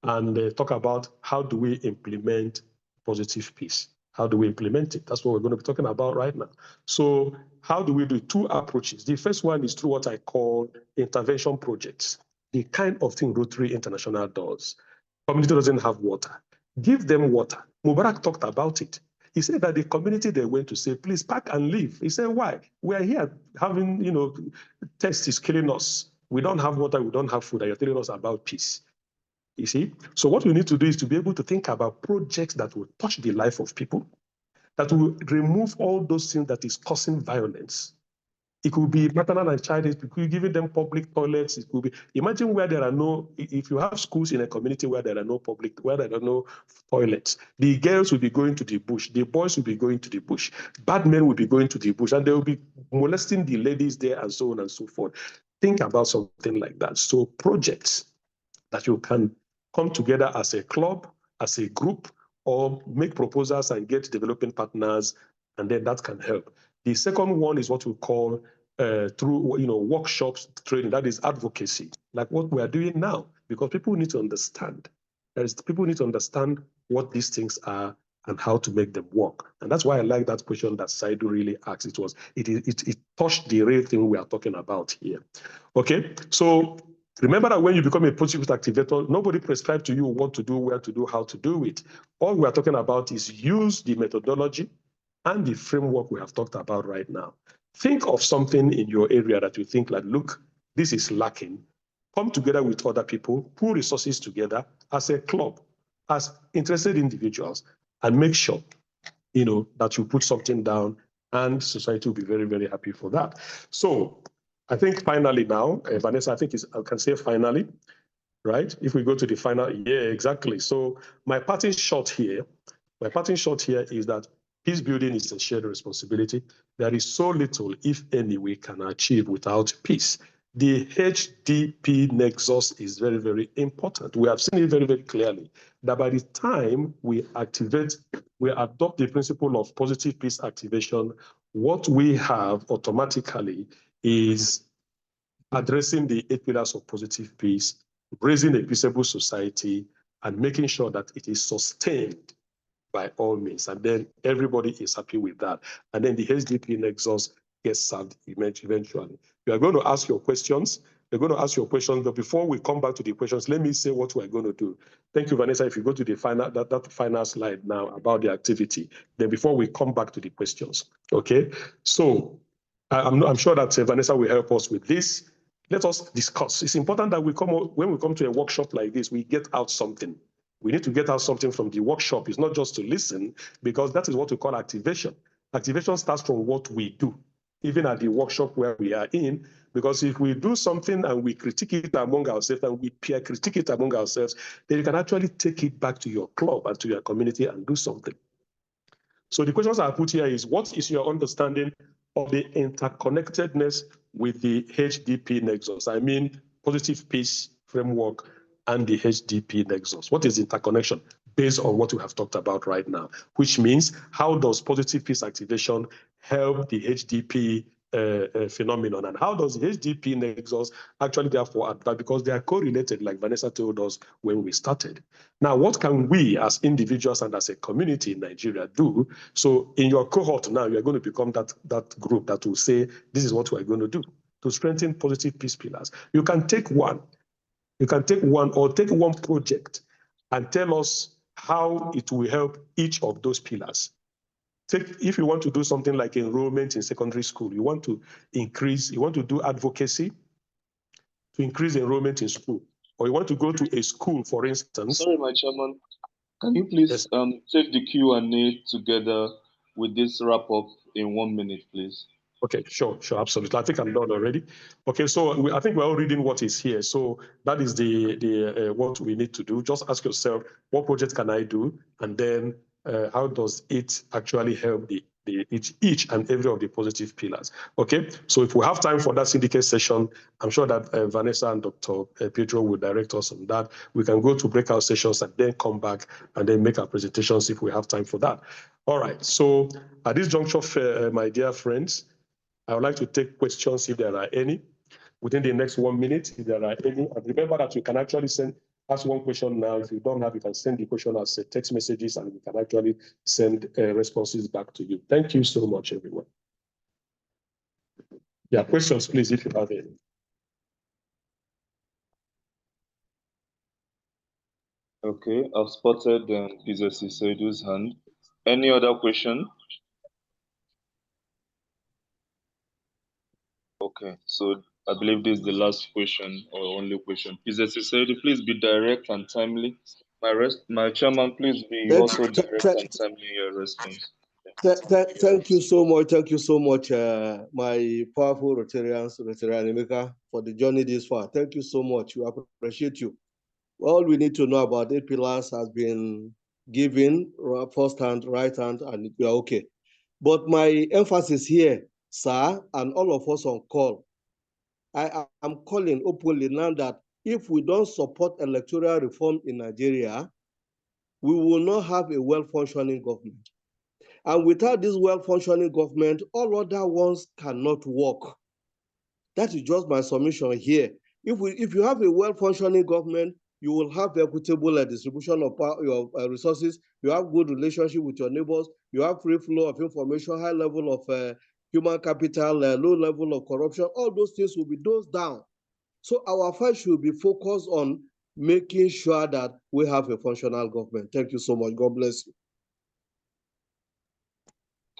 G: And talk about how do we implement positive peace. How do we implement it? That's what we're going to be talking about right now. So how do we do two approaches? The first one is through what I call intervention projects, the kind of thing Rotary International does. Community doesn't have water. Give them water. Mubarak talked about it. He said that the community they went to say, please pack and leave. He said, why? We are here having, thirst is killing us. We don't have water, we don't have food, and you're telling us about peace. You see? So what we need to do is to be able to think about projects that will touch the life of people, that will remove all those things that is causing violence. It could be maternal and child, it could be giving them public toilets, it could be, imagine where there are no, if you have schools in a community where there are no toilets, the girls will be going to the bush, the boys will be going to the bush, bad men will be going to the bush, and they will be molesting the ladies there and so on and so forth. Think about something like that. So projects that you can come together as a club, as a group, or make proposals and get development partners, and then that can help. The second one is what we call through workshops, training, that is advocacy, like what we are doing now, because people need to understand. People need to understand what these things are and how to make them work. And that's why I like that question that Saidu really asked. It touched the real thing we are talking about here. Okay, so remember that when you become a positive activator, nobody prescribes to you what to do, where to do, how to do it. All we are talking about is use the methodology and the framework we have talked about right now. Think of something in your area that you think like, look, this is lacking. Come together with other people, pull resources together as a club, as interested individuals, and make sure, that you put something down, and society will be very, very happy for that. So I think finally now, Vanessa, I can say finally, right? If we go to the final, yeah, exactly. So my parting shot here is that peace building is a shared responsibility. There is so little, if any, we can achieve without peace. The HDP Nexus is very, very important. We have seen it very, very clearly that by the time we adopt the principle of positive peace activation, what we have automatically is addressing the 8 pillars of positive peace, raising a peaceable society, and making sure that it is sustained by all means. And then everybody is happy with that. And then the HDP Nexus gets served eventually. You are going to ask your questions. You're going to ask your questions, but before we come back to the questions, let me say what we're going to do. Thank you, Vanessa. If you go to the final, that final slide now about the activity, then before we come back to the questions, okay? So I'm sure that Vanessa will help us with this. Let us discuss. It's important that when we come to a workshop like this, we get out something. We need to get out something from the workshop. It's not just to listen, because that is what we call activation. Activation starts from what we do, even at the workshop where we are in, because if we do something and we critique it among ourselves and we peer critique it among ourselves, then you can actually take it back to your club and to your community and do something. So the questions I put here is, what is your understanding of the interconnectedness with the HDP Nexus? I mean, positive peace framework and the HDP Nexus. What is the interconnection based on what we have talked about right now? Which means, how does positive peace activation help the HDP phenomenon, and how does the HDP Nexus actually therefore add that, because they are correlated, like Vanessa told us when we started. Now, what can we as individuals and as a community in Nigeria do? So in your cohort now, you're going to become that group that will say, this is what we're going to do to strengthen positive peace pillars. You can take one. You can take one or take one project and tell us how it will help each of those pillars. If you want to do something like enrollment in secondary school, you want to do advocacy to increase enrollment in school, or you want to go to a school, for instance.
A: Sorry, my chairman, can you please take the Q&A together with this wrap up in 1 minute, please?
G: Okay, sure, absolutely. I think I'm done already. Okay, so I think we're all reading what is here. So that is the what we need to do. Just ask yourself, what project can I do? And then how does it actually help each and every of the positive pillars? Okay, so if we have time for that syndicate session, I'm sure that Vanessa and Dr. Pedro will direct us on that. We can go to breakout sessions and then come back and then make our presentations if we have time for that. All right, so at this juncture, my dear friends, I would like to take questions if there are any within the next 1 minute, if there are any. And remember that you can actually ask one question now. If you don't have, you can send the question as text messages, and we can actually send responses back to you. Thank you so much, everyone. Yeah, questions, please, if you have any.
A: Okay, I've spotted Mrs. Seidu's hand. Any other question? Okay, so I believe this is the last question or only question. Mrs. Seidu, please be direct and timely. My chairman, please be also direct and timely in your response.
E: Thank you so much. Thank you so much, my powerful Rotarians, Rotary for the journey this far. Thank you so much. We appreciate you. All we need to know about 8 pillars has been given first hand, right hand, and we are okay. But my emphasis here, sir, and all of us on call, I am calling openly now that if we don't support electoral reform in Nigeria, we will not have a well-functioning government. And without this well-functioning government, all other ones cannot work. That is just my submission here. If you have a well-functioning government, you will have equitable distribution of your resources. You have good relationship with your neighbors. You have free flow of information, high level of human capital, low level of corruption. All those things will be dosed down. So our fight should be focused on making sure that we have a functional government. Thank you so much. God bless you.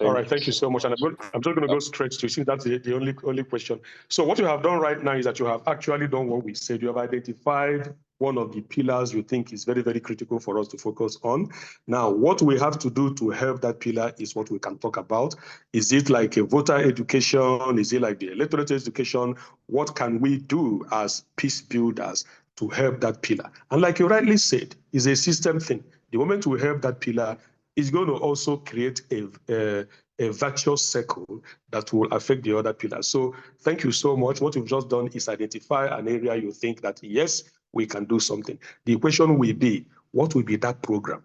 G: All right, thank you so much. And I'm just going to go straight to, see, that's the only question. So what you have done right now is that you have actually done what we said. You have identified one of the pillars you think is very, very critical for us to focus on. Now, what we have to do to help that pillar is what we can talk about. Is it like a voter education? Is it like the electorate education? What can we do as peace builders to help that pillar? And like you rightly said, it's a system thing. The moment we help that pillar, is going to also create a virtuous circle that will affect the other pillars. So thank you so much. What you've just done is identify an area you think that, yes, we can do something. The question will be, what will be that program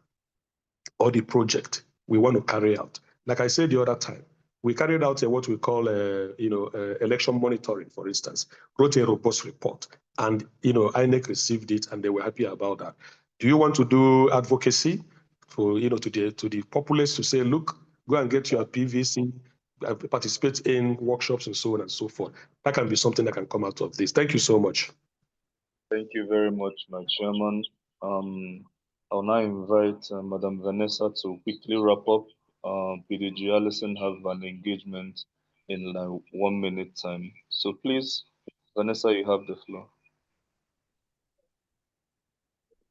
G: or the project we want to carry out? Like I said the other time, we carried out what we call election monitoring, for instance, wrote a robust report, and INEC received it and they were happy about that. Do you want to do advocacy for to the populace to say, look, go and get your PVC, participate in workshops and so on and so forth? That can be something that can come out of this. Thank you so much.
A: Thank you very much, my chairman. I'll now invite Madam Vanessa to quickly wrap up. PDG Allison have an engagement in 1 minute time. So please, Vanessa, you have the floor.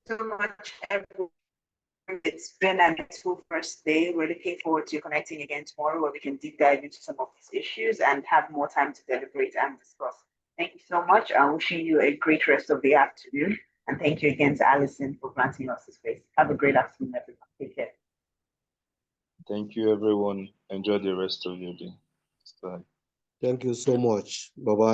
C: So much, everyone. It's been an excellent first day. We're looking forward to connecting again tomorrow, where we can deep dive into some of these issues and have more time to deliberate and discuss. Thank you so much. I'm wishing you a great rest of the afternoon. And thank you again to Allison for granting us the space. Have a great afternoon, everyone. Take care.
A: Thank you, everyone. Enjoy the rest of your day. Bye.
E: Thank you so much. Bye-bye.